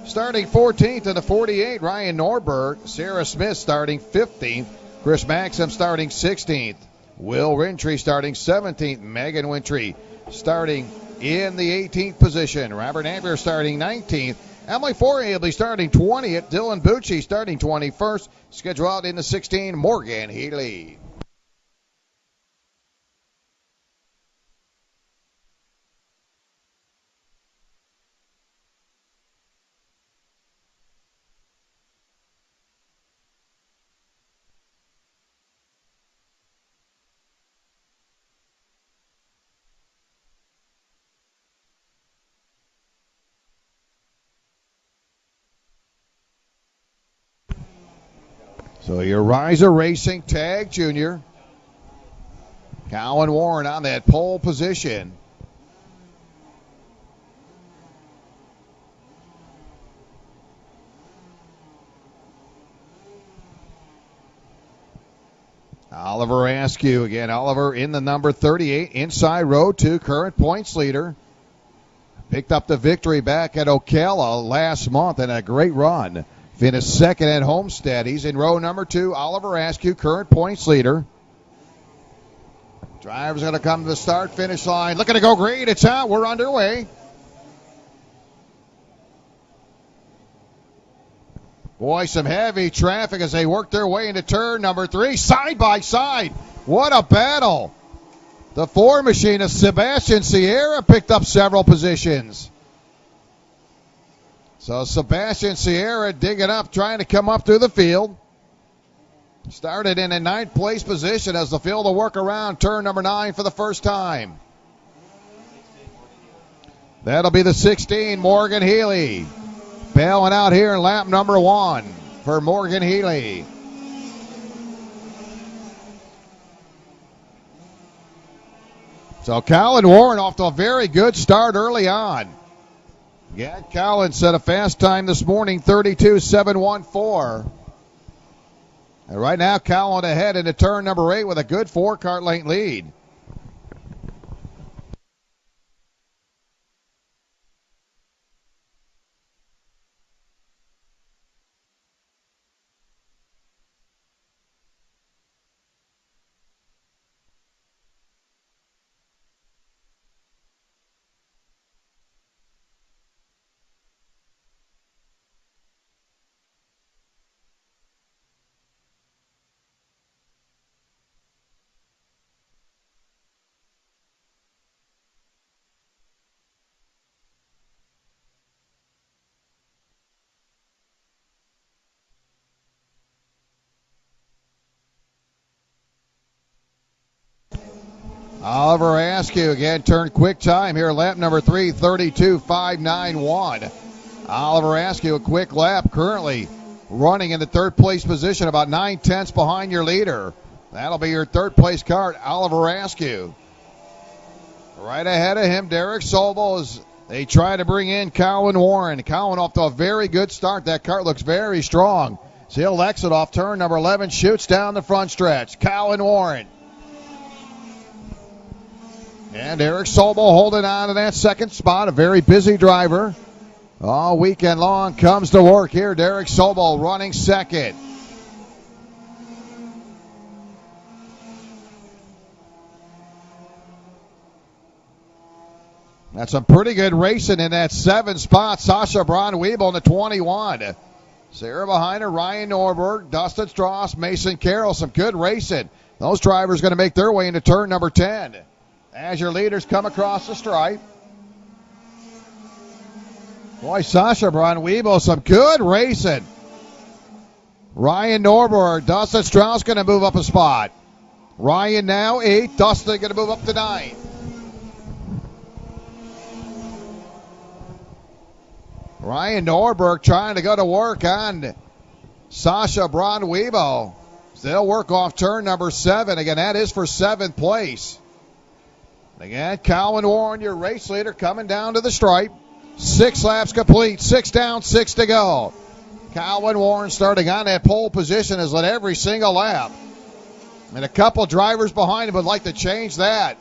Starting 14th in the 48, Ryan Norberg. Sarah Smith starting 15th. Chris Maxim starting 16th. Will Rintry starting 17th. Megan Wintry starting in the 18th position. Robert Amber starting 19th. Emily Fourier will be starting 20th. Dylan Bucci starting 21st. Schedule out in the 16, Morgan Healy. So your Riser Racing Tag Junior. Colin Warren on that pole position. Oliver Askew again. Oliver in the number 38, inside row 2, current points leader. Picked up the victory back at Ocala last month in a great run. Finished second at Homestead. He's in row number 2. Oliver Askew, current points leader. Driver's going to come to the start-finish line. Looking to go great. It's out. We're underway. Boy, some heavy traffic as they work their way into turn number 3. Side by side. What a battle. The Ford machine of Sebastian Sierra picked up several positions. So Sebastian Sierra digging up, trying to come up through the field. Started in a 9th place position as the field will work around turn number 9 for the first time. That'll be the 16, Morgan Healy. Bailing out here in lap number 1 for Morgan Healy. So Colin Warren off to a very good start early on. Yeah, Colin set a fast time this morning, 32.714. And right now, Colin ahead into turn number 8 with a good 4-kart length lead. Oliver Askew again turned quick time here, lap number 3, 32.591. Oliver Askew, a quick lap, currently running in the third place position, about 9/10 behind your leader. That'll be your third place car, Oliver Askew. Right ahead of him, Derek Sobel, as they try to bring in Colin Warren. Colin off to a very good start. That kart looks very strong. So he'll exit off turn number 11, shoots down the front stretch. Colin Warren. And Eric Sobel holding on to that second spot, a very busy driver. All weekend long comes to work here. Derek Sobel running second. That's some pretty good racing in that 7th spot. Sasha Braun-Weibel in the 21. Sarah behind her, Ryan Norberg, Dustin Strauss, Mason Carroll. Some good racing. Those drivers going to make their way into turn number 10 as your leaders come across the stripe. Boy, Sasha Braun-Weibel, some good racing. Ryan Norberg, Dustin Strauss going to move up a spot. Ryan now 8, Dustin going to move up to 9. Ryan Norberg trying to go to work on Sasha Braun-Weibel. They'll work off turn number 7. Again, that is for 7th place. Again, Colin Warren, your race leader, coming down to the stripe. 6 laps complete, 6 down, 6 to go. Colin Warren starting on that pole position has led every single lap. And a couple drivers behind him would like to change that,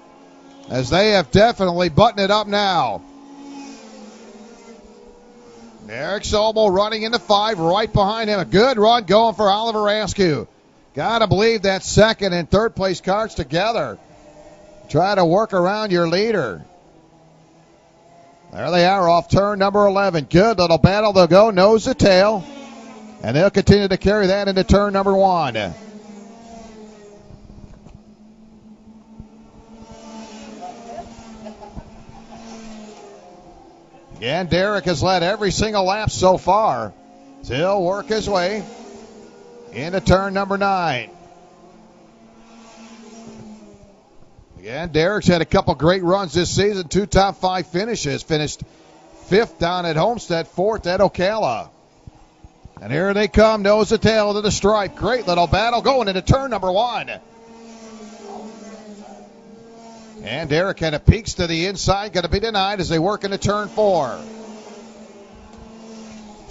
as they have definitely buttoned it up now. Eric Sobel running into 5, right behind him. A good run going for Oliver Askew. Got to believe that second and third place cars together. Try to work around your leader. There they are off turn number 11. Good little battle. They'll go nose to tail. And they'll continue to carry that into turn number 1. Again, Derek has led every single lap so far. So he'll work his way into turn number 9. Again, Derek's had a couple great runs this season. 2 top 5 finishes. Finished 5th down at Homestead, 4th at Ocala. And here they come, nose to tail to the stripe. Great little battle going into turn number 1. And Derek kind of peeks to the inside, going to be denied as they work into turn 4.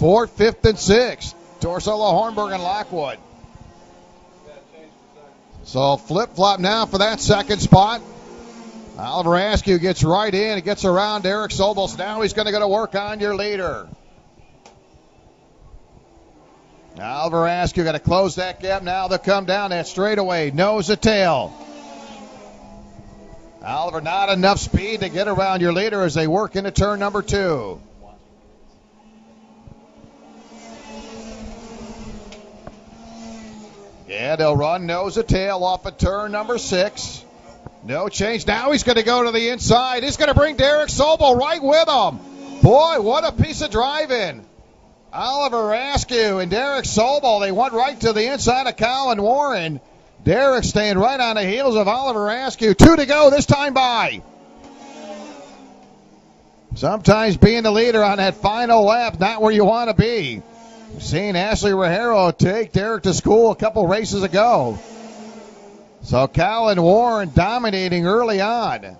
4th, 5th, and 6th. Torsala, Hornberg, and Lockwood. So flip-flop now for that second spot. Oliver Askew gets right in. He gets around Eric Sobel. Now he's going to go to work on your leader. Oliver Askew got to close that gap. Now they'll come down that straightaway. Nose to tail. Oliver, not enough speed to get around your leader as they work into turn number 2. Yeah, they'll run nose to tail off of turn number 6. No change. Now he's going to go to the inside. He's going to bring Derek Sobel right with him. Boy, what a piece of driving. Oliver Askew and Derek Sobel, they went right to the inside of Colin Warren. Derek staying right on the heels of Oliver Askew. 2 to go this time by. Sometimes being the leader on that final lap, not where you want to be. We've seen Ashley Rogero take Derek to school a couple races ago. So Colin Warren dominating early on.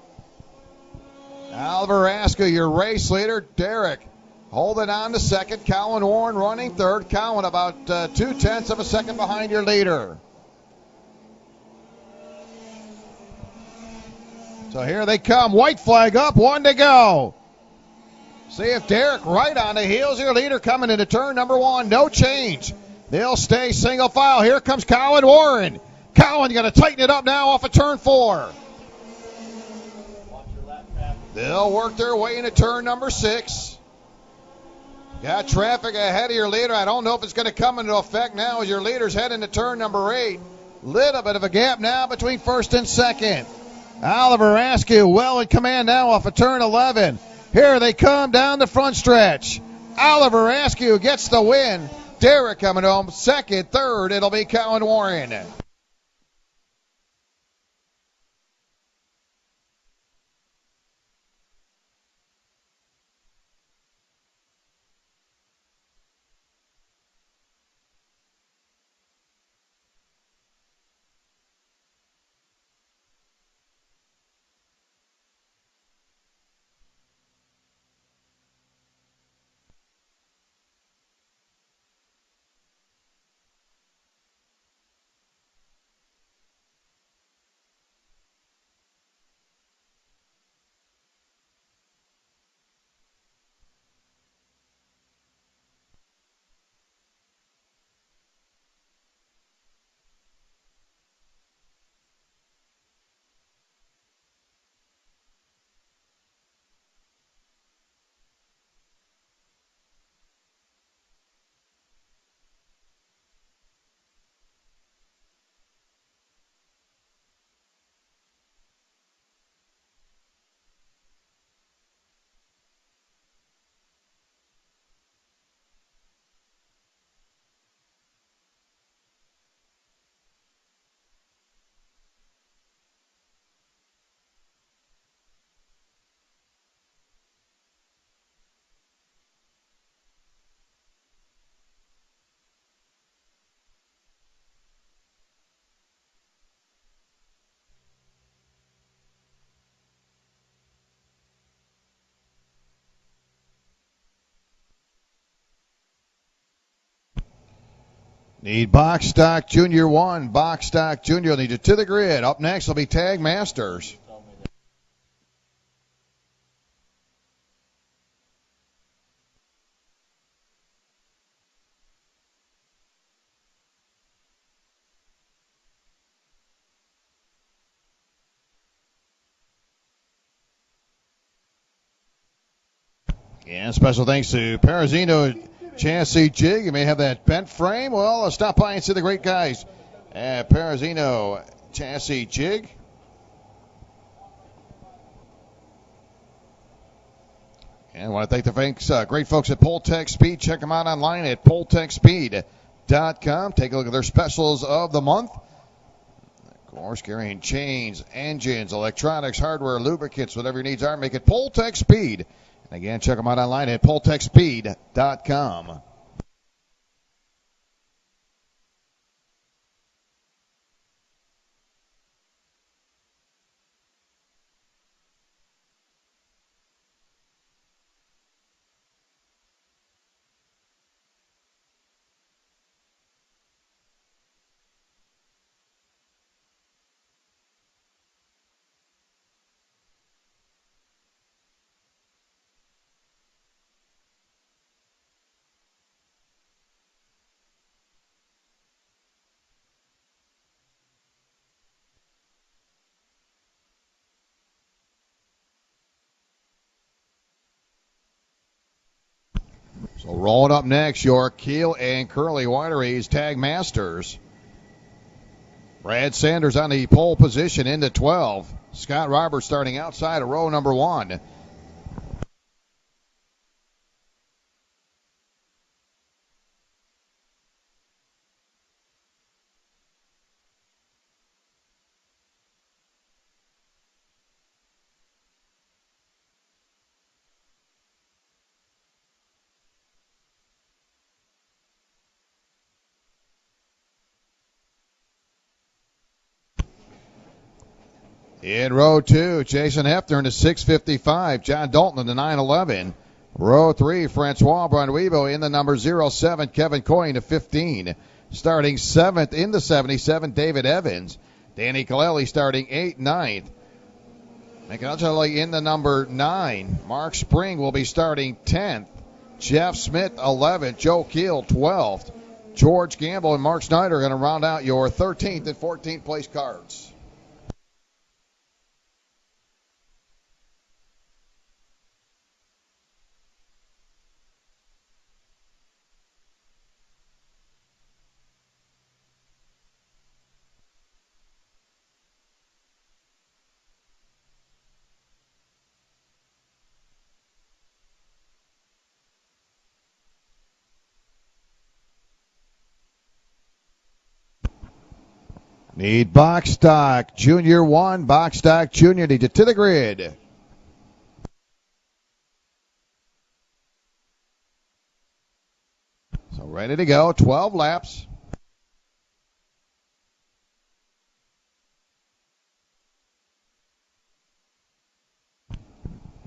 Oliver Askew, your race leader. Derek holding on to second. Colin Warren running third. Colin about 0.2 of a second behind your leader. So here they come. White flag up. 1 to go. See if Derek right on the heels of your leader coming into turn number 1. No change. They'll stay single file. Here comes Colin Warren. Colin going to tighten it up now off of turn 4. They'll work their way into turn number 6. Got traffic ahead of your leader. I don't know if it's going to come into effect now as your leader's heading to turn number 8. Little bit of a gap now between first and second. Oliver Askew well in command now off of turn 11. Here they come down the front stretch. Oliver Askew gets the win. Derek coming home second, third. It'll be Colin Warren. Need Box Stock Junior 1. Box Stock Junior need it to the grid. Up next will be Tag Masters. And special thanks to Parazino Chassis Jig. You may have that bent frame. Well, stop by and see the great guys at Parazino Chassis Jig. And I want to thank the great folks at Poltech Speed. Check them out online at poltechspeed.com. Take a look at their specials of the month. Of course, carrying chains, engines, electronics, hardware, lubricants, whatever your needs are, make it Poltech Speed. And again, check them out online at poltechspeed.com. So rolling up next, your Keel and Curly Wineries Tag Masters. Brad Sanders on the pole position into 12. Scott Roberts starting outside of row number 1. In row 2, Jason Hefner in the 655. John Dalton in the 911. Row 3, Francois Branduibo in the number 07. Kevin Coyne to 15. Starting 7th in the 77, David Evans. Danny Kaleli starting 8th, 9th. Michelangelo in the number 9. Mark Spring will be starting 10th. Jeff Smith 11th. Joe Keel 12th. George Gamble and Mark Snyder are going to round out your 13th and 14th place cards. Need Box Stock Junior 1. Box Stock Junior need it to the grid. So ready to go. 12 laps.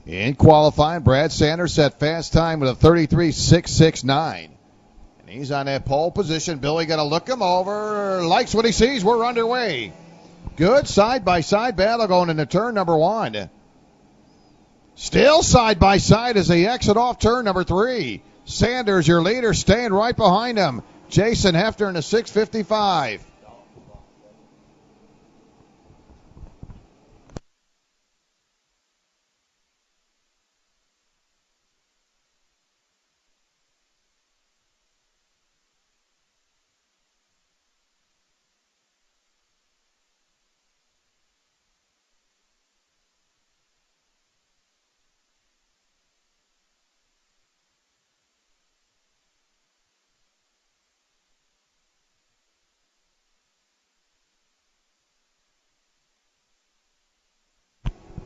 In qualifying, Brad Sanders set fast time with a 33.669. And he's on that pole position. Billy going to look him over. Likes what he sees. We're underway. Good side-by-side battle going into turn number 1. Still side-by-side as they exit off turn number 3. Sanders, your leader, staying right behind him. Jason Hefner in the 655.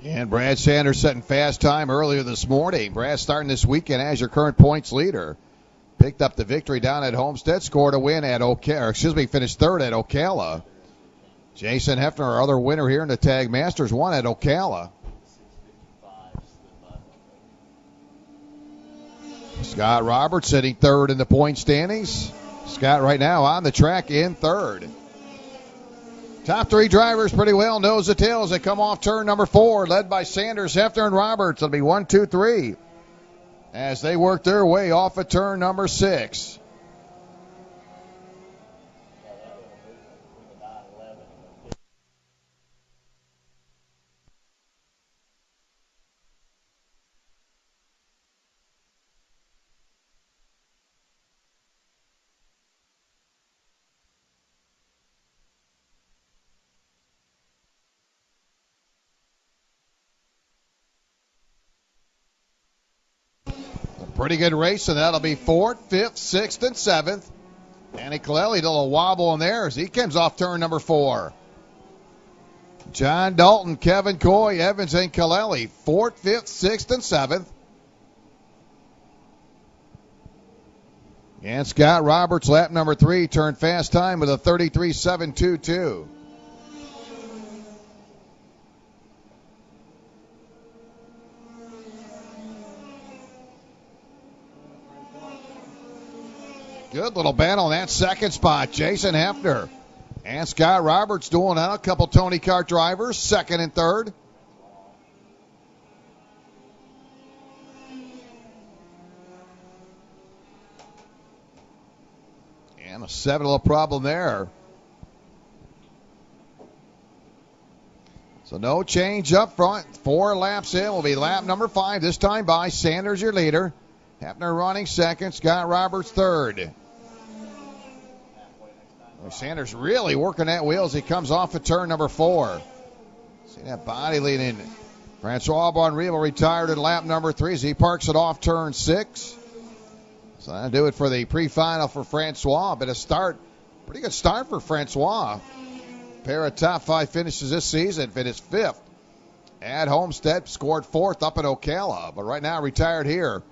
And Brad Sanders setting fast time earlier this morning. Brad starting this weekend as your current points leader. Picked up the victory down at Homestead, scored a win at finished third at Ocala. Jason Hefner, our other winner here in the Tag Masters, won at Ocala. Scott Roberts sitting third in the point standings. Scott right now on the track in third. Top three drivers pretty well nose to tail as they come off turn number 4, led by Sanders, Hefner, and Roberts. It'll be 1, 2, 3 as they work their way off of turn number 6. Pretty good race, and that'll be 4th, 5th, 6th, and 7th. Danny Kaleli did a little wobble in there as he comes off turn number 4. John Dalton, Kevin Coy, Evans, and Kaleli, 4th, 5th, 6th, and 7th. And Scott Roberts, lap number 3, turned fast time with a 33.722. Good little battle in that second spot. Jason Hefner and Scott Roberts dueling out. A couple Tony Kart drivers, second and third. And a 7 little problem there. So no change up front. 4 laps in will be lap number 5. This time by Sanders, your leader. Hefner running second. Scott Roberts third. Sanders really working that wheel as he comes off of turn number 4. See that body leading. Francois Bonrival retired in lap number 3 as he parks it off turn 6. So that'll do it for the pre-final for Francois. But pretty good start for Francois. Pair of top 5 finishes this season. Finished 5th at Homestead, scored 4th up in Ocala. But right now retired here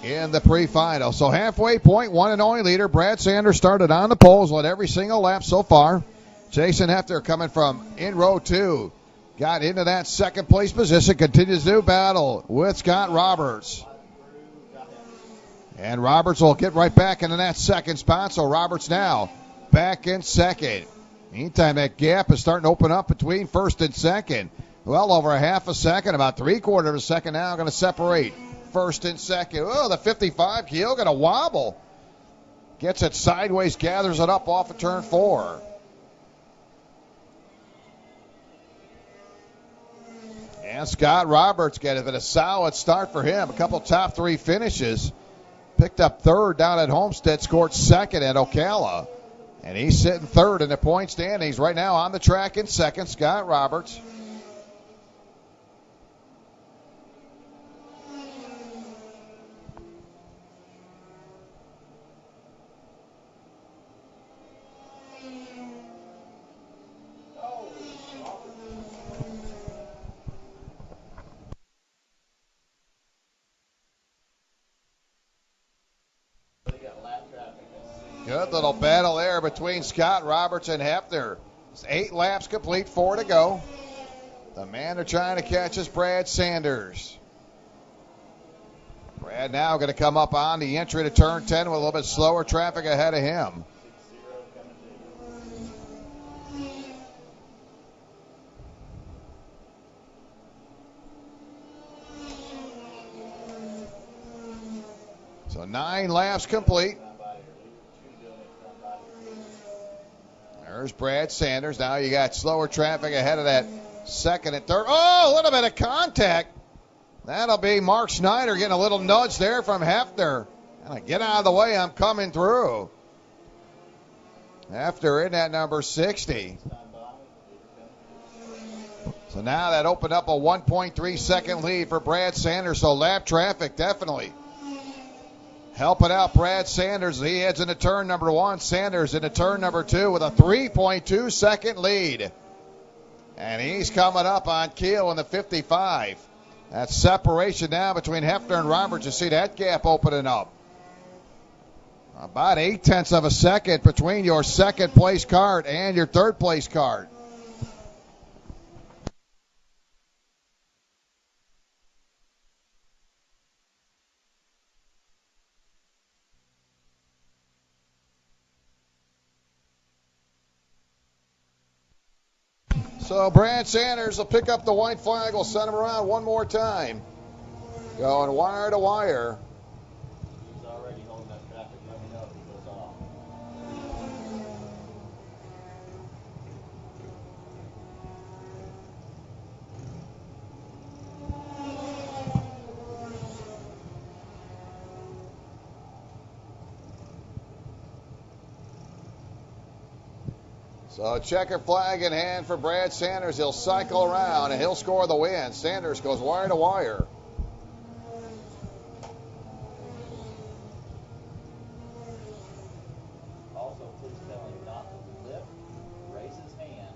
in the pre-final. So halfway point, one and only leader. Brad Sanders started on the poles, led every single lap so far. Jason Hefner coming from in row 2. Got into that second place position. Continues to do battle with Scott Roberts. And Roberts will get right back into that second spot. So Roberts now back in second. Meantime, that gap is starting to open up between first and second. Well over a half a second, about 3/4 of a second now going to separate first and second. Oh, the 55 keel going to wobble. Gets it sideways, gathers it up off of turn 4. And Scott Roberts getting a solid start for him. A couple top 3 finishes. Picked up third down at Homestead, scored second at Ocala. And he's sitting third in the point standings right now on the track in second, Scott Roberts. Good little battle there between Scott Roberts and Hefner. It's 8 laps complete, 4 to go. The man they're trying to catch is Brad Sanders. Brad now going to come up on the entry to turn 10 with a little bit slower traffic ahead of him. So 9 laps complete. There's Brad Sanders. Now you got slower traffic ahead of that second and third. Oh, a little bit of contact. That'll be Mark Schneider getting a little nudge there from Hefner. Get out of the way, I'm coming through. Hefner in at number 60. So now that opened up a 1.3 second lead for Brad Sanders. So lap traffic definitely helping out Brad Sanders. He heads into turn number 1. Sanders into turn number 2 with a 3.2 second lead. And he's coming up on Keel in the 55. That separation now between Hefner and Roberts. You see that gap opening up. About 0.8 of a second between your second place card and your third place card. So Brad Sanders will pick up the white flag. We'll send him around one more time. Going wire to wire.
He's already holding up traffic. Let me know if he goes off.
So checker flag in hand for Brad Sanders. He'll cycle around and he'll score the win. Sanders goes wire to wire.
Also, please tell him not to lift, raise his hand.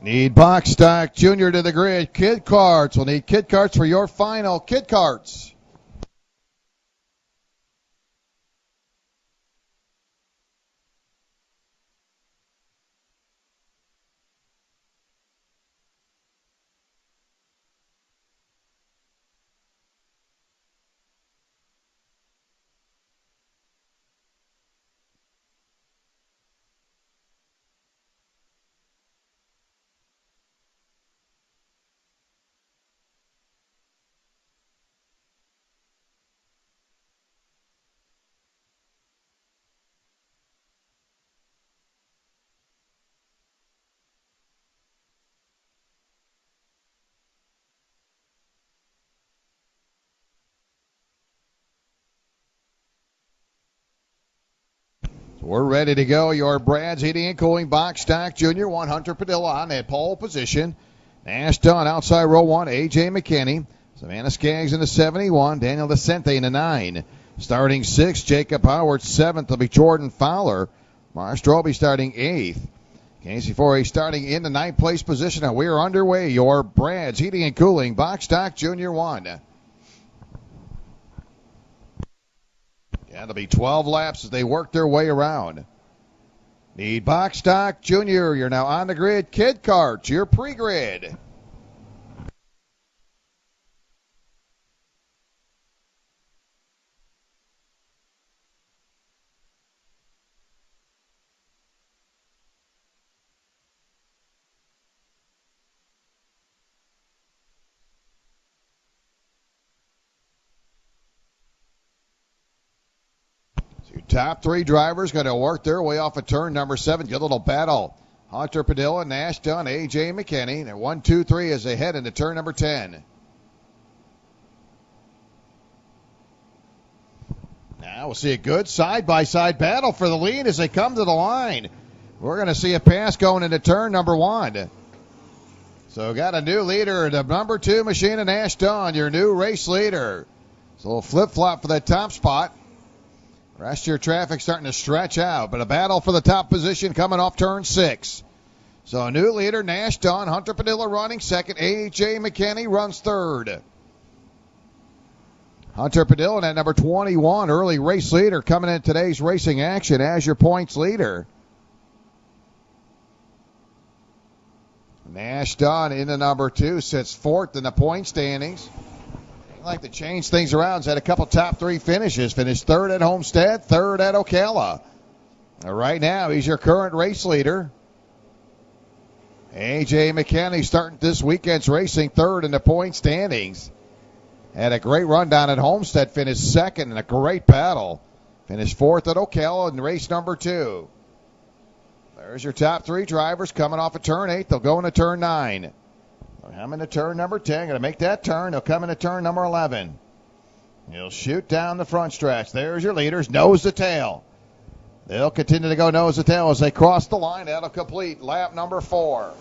Need box stock junior to the grid. Kid carts. We'll need kid carts for your final. Kid carts. We're ready to go. Your Brad's Heating and Cooling box stock junior. One Hunter Padilla on that pole position. Nash Dunn outside row one. A.J. McKinney. Savannah Skaggs in the 71. Daniel Vicente in the 9. Starting 6, Jacob Howard. 7th will be Jordan Fowler. Mars Strobe starting 8th. Casey Forey starting in the 9th place position. And we're underway. Your Brad's Heating and Cooling box stock junior 1. Yeah, it'll be 12 laps as they work their way around. Need box stock junior. You're now on the grid. Kid carts, your pre-grid. Top 3 drivers going to work their way off of turn number 7. Good little battle. Hunter Padilla, Nash Dunn, A.J. McKinney. And 1, 2, 3 as they head into turn number 10. Now we'll see a good side-by-side battle for the lead as they come to the line. We're going to see a pass going into turn number 1. So got a new leader, the number 2 machine of Nash Dunn, your new race leader. It's a little flip-flop for that top spot. Rest of your traffic starting to stretch out, but a battle for the top position coming off turn 6. So a new leader, Nash Dunn, Hunter Padilla running second, A.J. McKinney runs third. Hunter Padilla at number 21, early race leader, coming in today's racing action as your points leader. Nash Dunn in the number 2 sits fourth in the point standings. Like to change things around. He's had a couple top 3 finishes. Finished third at Homestead, third at Ocala. Right now, he's your current race leader. A.J. McKinney starting this weekend's racing third in the point standings. Had a great run down at Homestead. Finished second in a great battle. Finished fourth at Ocala in race number 2. There's your top 3 drivers coming off of turn 8. They'll go into turn 9. I'm into turn number 10. Going to make that turn. He'll come into turn number 11. He'll shoot down the front stretch. There's your leaders, nose to tail. They'll continue to go nose to tail as they cross the line. That'll complete lap number 4.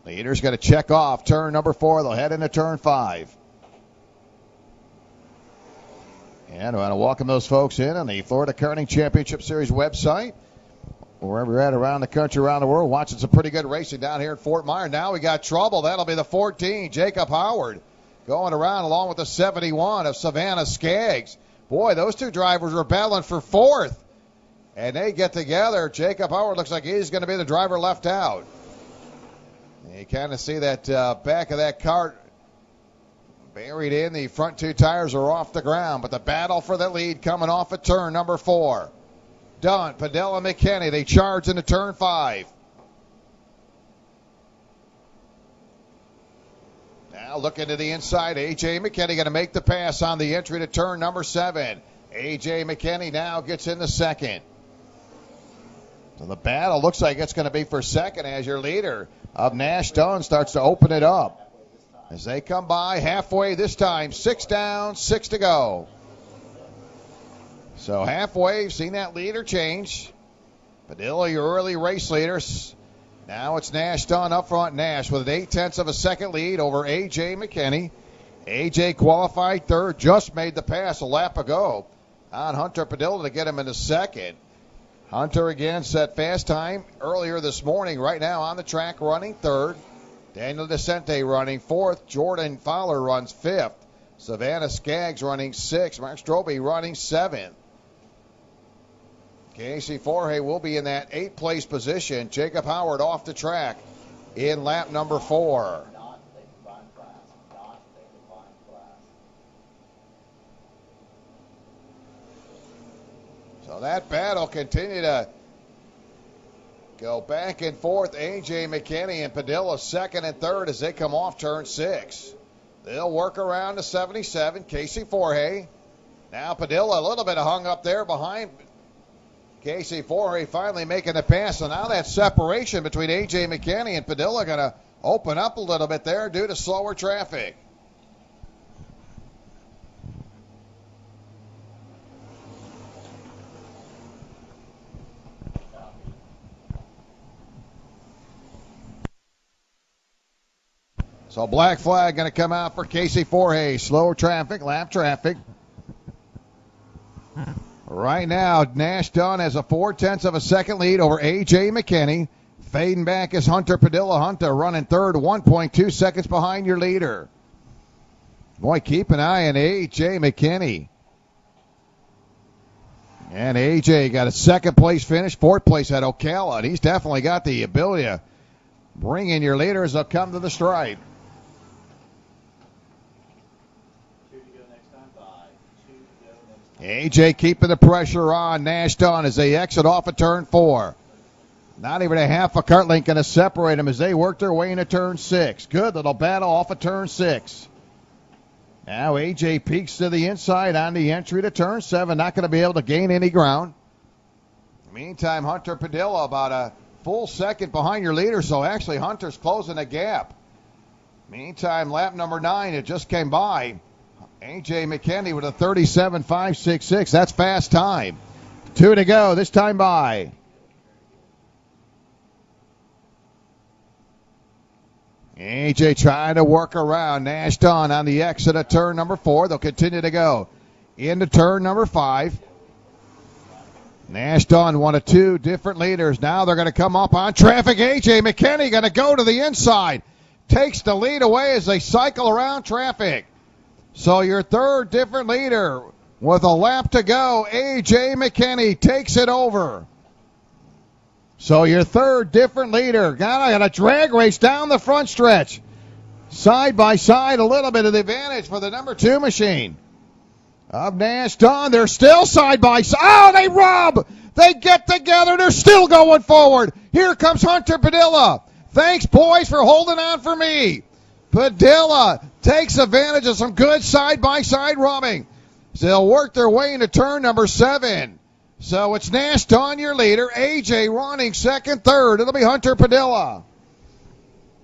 Leaders going to check off turn number 4. They'll head into turn 5. And I want to welcome those folks in on the Florida Karting Championship Series website. Wherever you're at around the country, around the world, watching some pretty good racing down here in Fort Myers. Now we got trouble. That'll be the 14, Jacob Howard, going around along with the 71 of Savannah Skaggs. Boy, those 2 drivers were battling for 4th. And they get together. Jacob Howard looks like he's going to be the driver left out. And you kind of see that back of that cart buried in. The front 2 tires are off the ground. But the battle for the lead coming off of turn number 4. Dunn, Padilla, McKinney, they charge into turn 5. Now looking to the inside, A.J. McKinney going to make the pass on the entry to turn number 7. A.J. McKinney now gets in the second. So the battle looks like it's going to be for second as your leader of Nash Dunn starts to open it up. As they come by halfway this time, 6 down, 6 to go. So halfway, you've seen that leader change. Padilla, your early race leaders. Now it's Nash Dunn up front. Nash with an 0.8 of a second lead over A.J. McKinney. A.J. qualified third, just made the pass a lap ago on Hunter Padilla to get him into second. Hunter again set fast time earlier this morning. Right now on the track running third. Daniel DeCente running fourth. Jordan Fowler runs fifth. Savannah Skaggs running sixth. Mark Strobe running seventh. Casey Forhay will be in that eighth place position. Jacob Howard off the track in lap number 4. So that battle continue to go back and forth. A.J. McKinney and Padilla second and third as they come off turn 6. They'll work around to 77. Casey Forhay. Now Padilla a little bit hung up there behind Casey Forhay, finally making the pass. So now that separation between A.J. McKinney and Padilla going to open up a little bit there due to slower traffic. So black flag going to come out for Casey Forhay. Slow traffic, lap traffic. Right now, Nash Dunn has a 0.4 of a second lead over A.J. McKinney. Fading back is Hunter Padilla. Hunter running third, 1.2 seconds behind your leader. Boy, keep an eye on A.J. McKinney. And A.J. got a second place finish, fourth place at Ocala. And he's definitely got the ability to bring in your leader as they'll come to the stripe. A.J. keeping the pressure on Nash Dunn as they exit off of turn 4. Not even a half a cart length going to separate them as they work their way into turn 6. Good little battle off of turn 6. Now A.J. peeks to the inside on the entry to turn 7. Not going to be able to gain any ground. Meantime, Hunter Padilla about a full second behind your leader, so actually Hunter's closing the gap. Meantime, lap number 9, it just came by. A.J. McKinney with a 37.566. That's fast time. 2 to go. This time by. A.J. trying to work around Nash Dunn on the exit of turn number 4. They'll continue to go into turn number 5. Nash Dunn, one of 2 different leaders. Now they're going to come up on traffic. A.J. McKinney going to go to the inside. Takes the lead away as they cycle around traffic. So your third different leader with a lap to go, A.J. McKinney takes it over. So your third different leader got a drag race down the front stretch. Side by side, a little bit of the advantage for the number 2 machine. Of Nash Dunn, they're still side by side. Oh, they rub! They get together, they're still going forward. Here comes Hunter Padilla. Thanks, boys, for holding on for me. Padilla takes advantage of some good side-by-side rubbing. So they'll work their way into turn number 7. So it's Nash Dunn, your leader. A.J. running second, third. It'll be Hunter Padilla.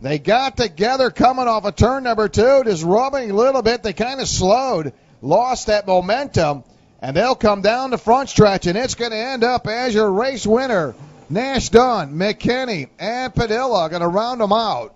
They got together coming off of turn number 2, just rubbing a little bit. They kind of slowed, lost that momentum, and they'll come down the front stretch, and it's going to end up as your race winner. Nash Dunn, McKinney, and Padilla going to round them out.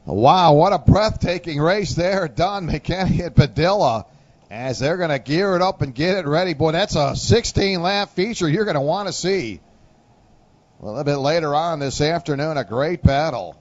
Wow, what a breathtaking race there. Dunn, McKinney, and Padilla as they're going to gear it up and get it ready. Boy, that's a 16-lap feature you're going to want to see. A little bit later on this afternoon, a great battle.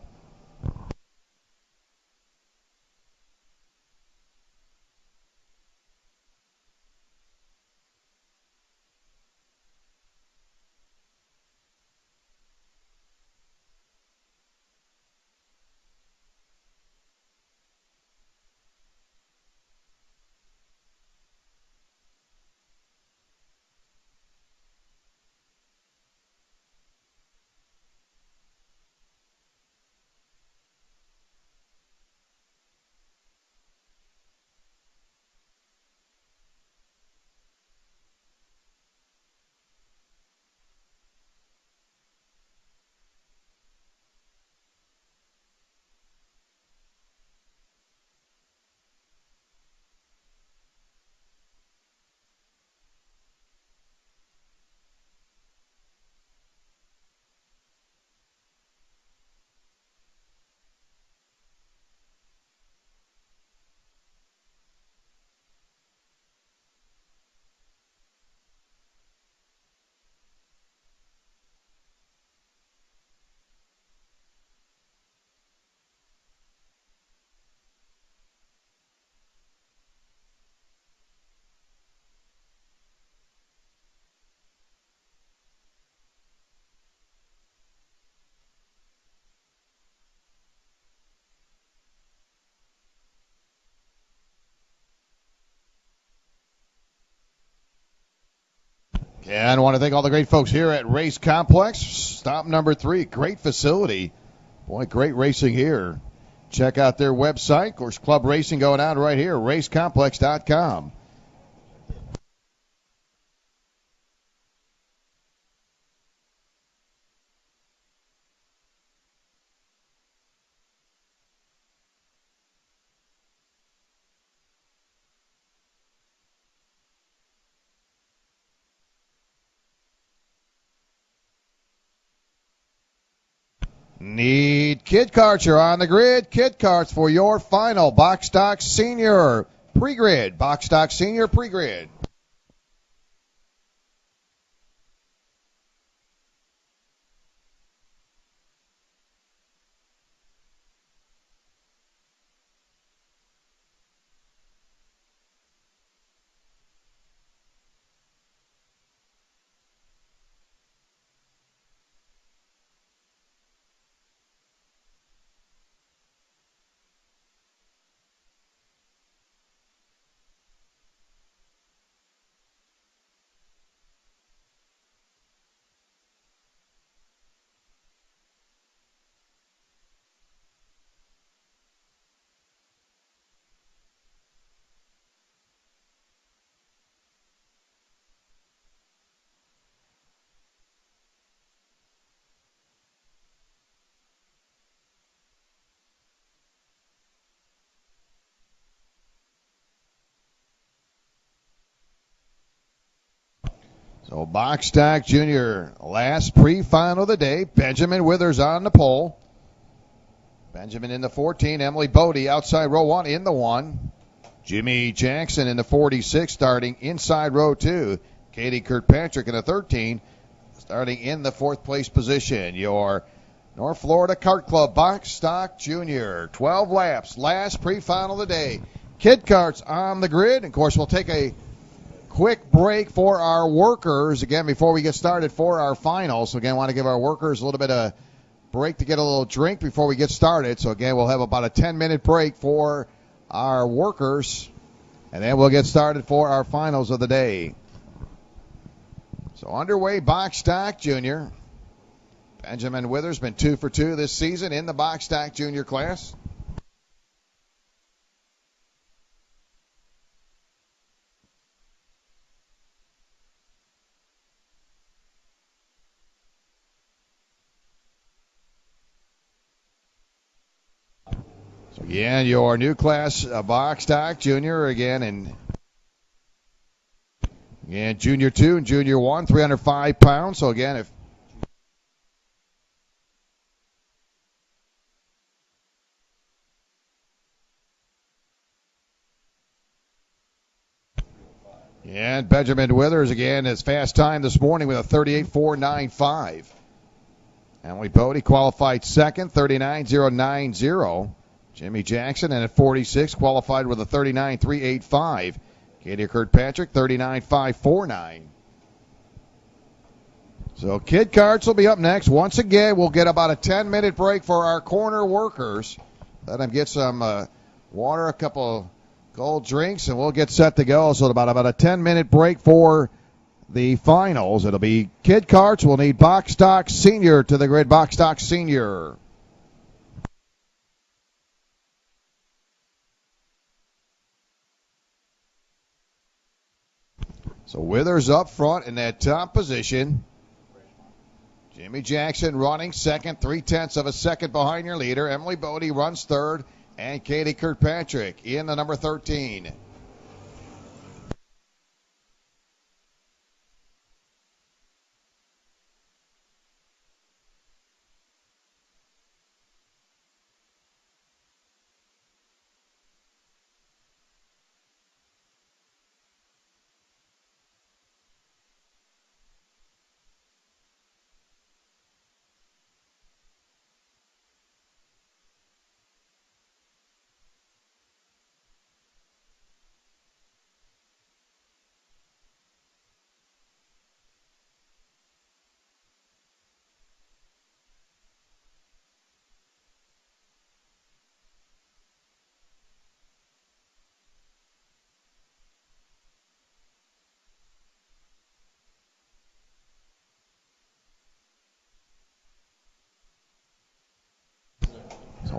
And I want to thank all the great folks here at Race Complex. Stop number 3, great facility. Boy, great racing here. Check out their website. Of course, club racing going on right here, racecomplex.com. Need kid carts. You're on the grid. Kid carts for your final Box Stock Senior pre-grid. Box Stock Senior pre-grid. So Box Stock Junior, last pre-final of the day. Benjamin Withers on the pole. Benjamin in the 14. Emily Bodie outside row 1 in the 1. Jimmy Jackson in the 46 starting inside row 2. Katie Kirkpatrick in the 13 starting in the 4th place position. Your North Florida Kart Club Box Stock Junior. 12 laps, last pre-final of the day. Kid carts on the grid. Of course, we'll take a quick break for our workers, again, before we get started for our finals. So, again, I want to give our workers a little bit of break to get a little drink before we get started. So, again, we'll have about a 10-minute break for our workers, and then we'll get started for our finals of the day. So, underway, Box Stock Junior. Benjamin Withers been 2 for 2 this season in the Box Stock Junior class. So again, your new class, Box Stock Junior, again, and Junior 2 and Junior 1, 305 pounds. So again, if and Benjamin Withers again his fast time this morning with a 38.495. Emily Bodie qualified second, 39.090. Jimmy Jackson and at 46 qualified with a 39.385. Katie Kirkpatrick 39.549. So kid carts will be up next. Once again, we'll get about a 10-minute break for our corner workers. Let them get some water, a couple cold drinks, and we'll get set to go. So about a 10-minute break for the finals. It'll be kid carts. We'll need Box Stock Senior to the grid. Box Stock Senior. So Withers up front in that top position. Jimmy Jackson running second, 0.3 of a second behind your leader. Emily Bodie runs third, and Katie Kirkpatrick in the number 13.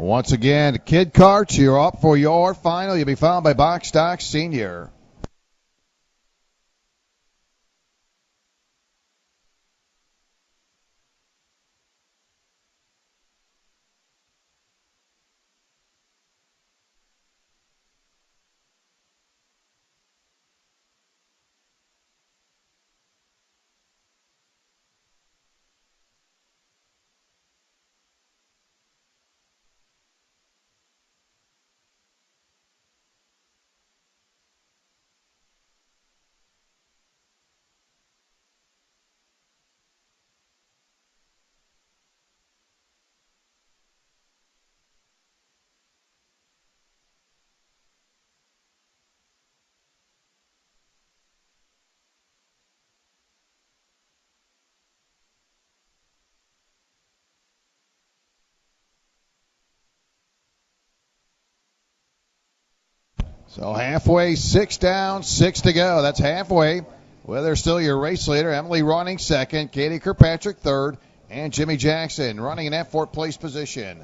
Once again, Kid Karts, you're up for your final. You'll be followed by Box Stock Senior. So halfway, 6 down, 6 to go. That's halfway. Well, there's still your race leader, Emily running second, Katie Kirkpatrick third, and Jimmy Jackson running in that fourth place position.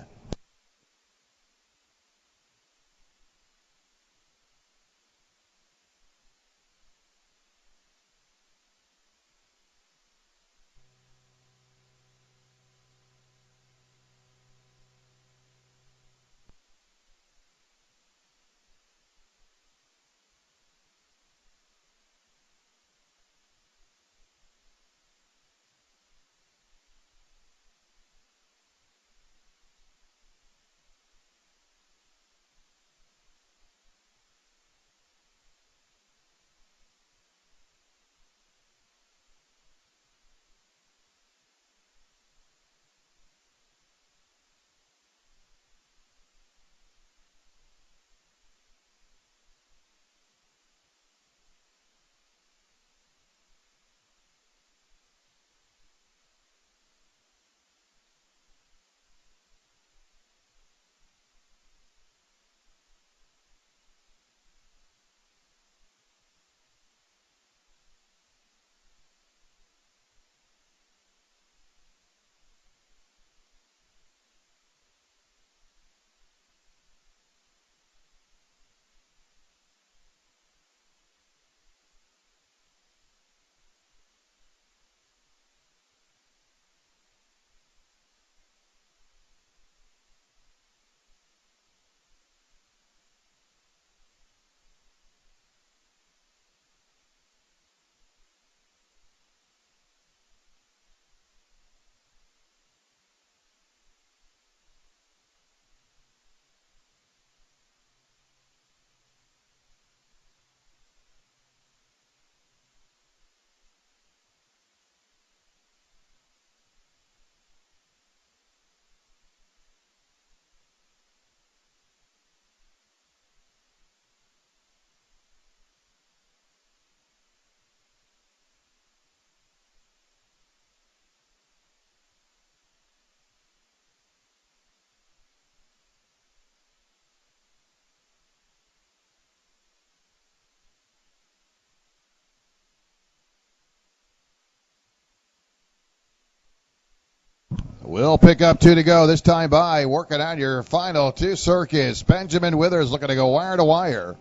We'll pick up 2 to go this time by working on your final 2 circuits. Benjamin Withers looking to go wire to wire.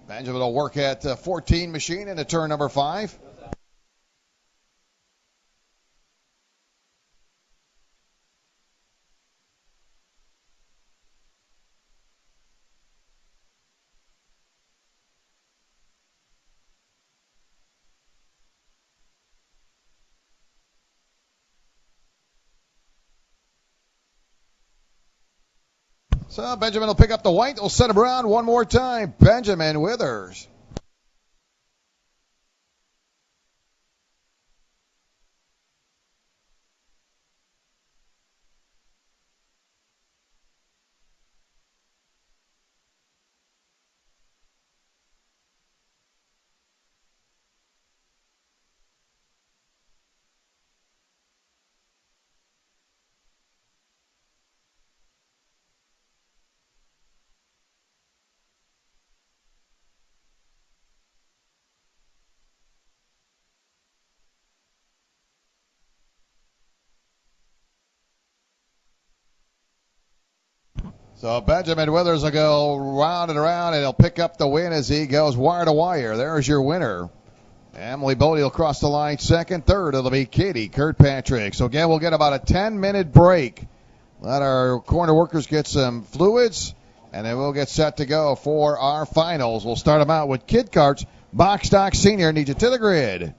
Benjamin will work at 14 machine into turn number 5. So Benjamin will pick up the white. They'll set him around one more time. Benjamin Withers. So Benjamin Withers will go round and around, and he'll pick up the win as he goes wire to wire. There's your winner. Emily Bodie will cross the line second. Third, it'll be Katie Kirkpatrick. So again, we'll get about a 10-minute break. Let our corner workers get some fluids, and then we'll get set to go for our finals. We'll start them out with Kid Karts. Box Stock Senior needs you to the grid.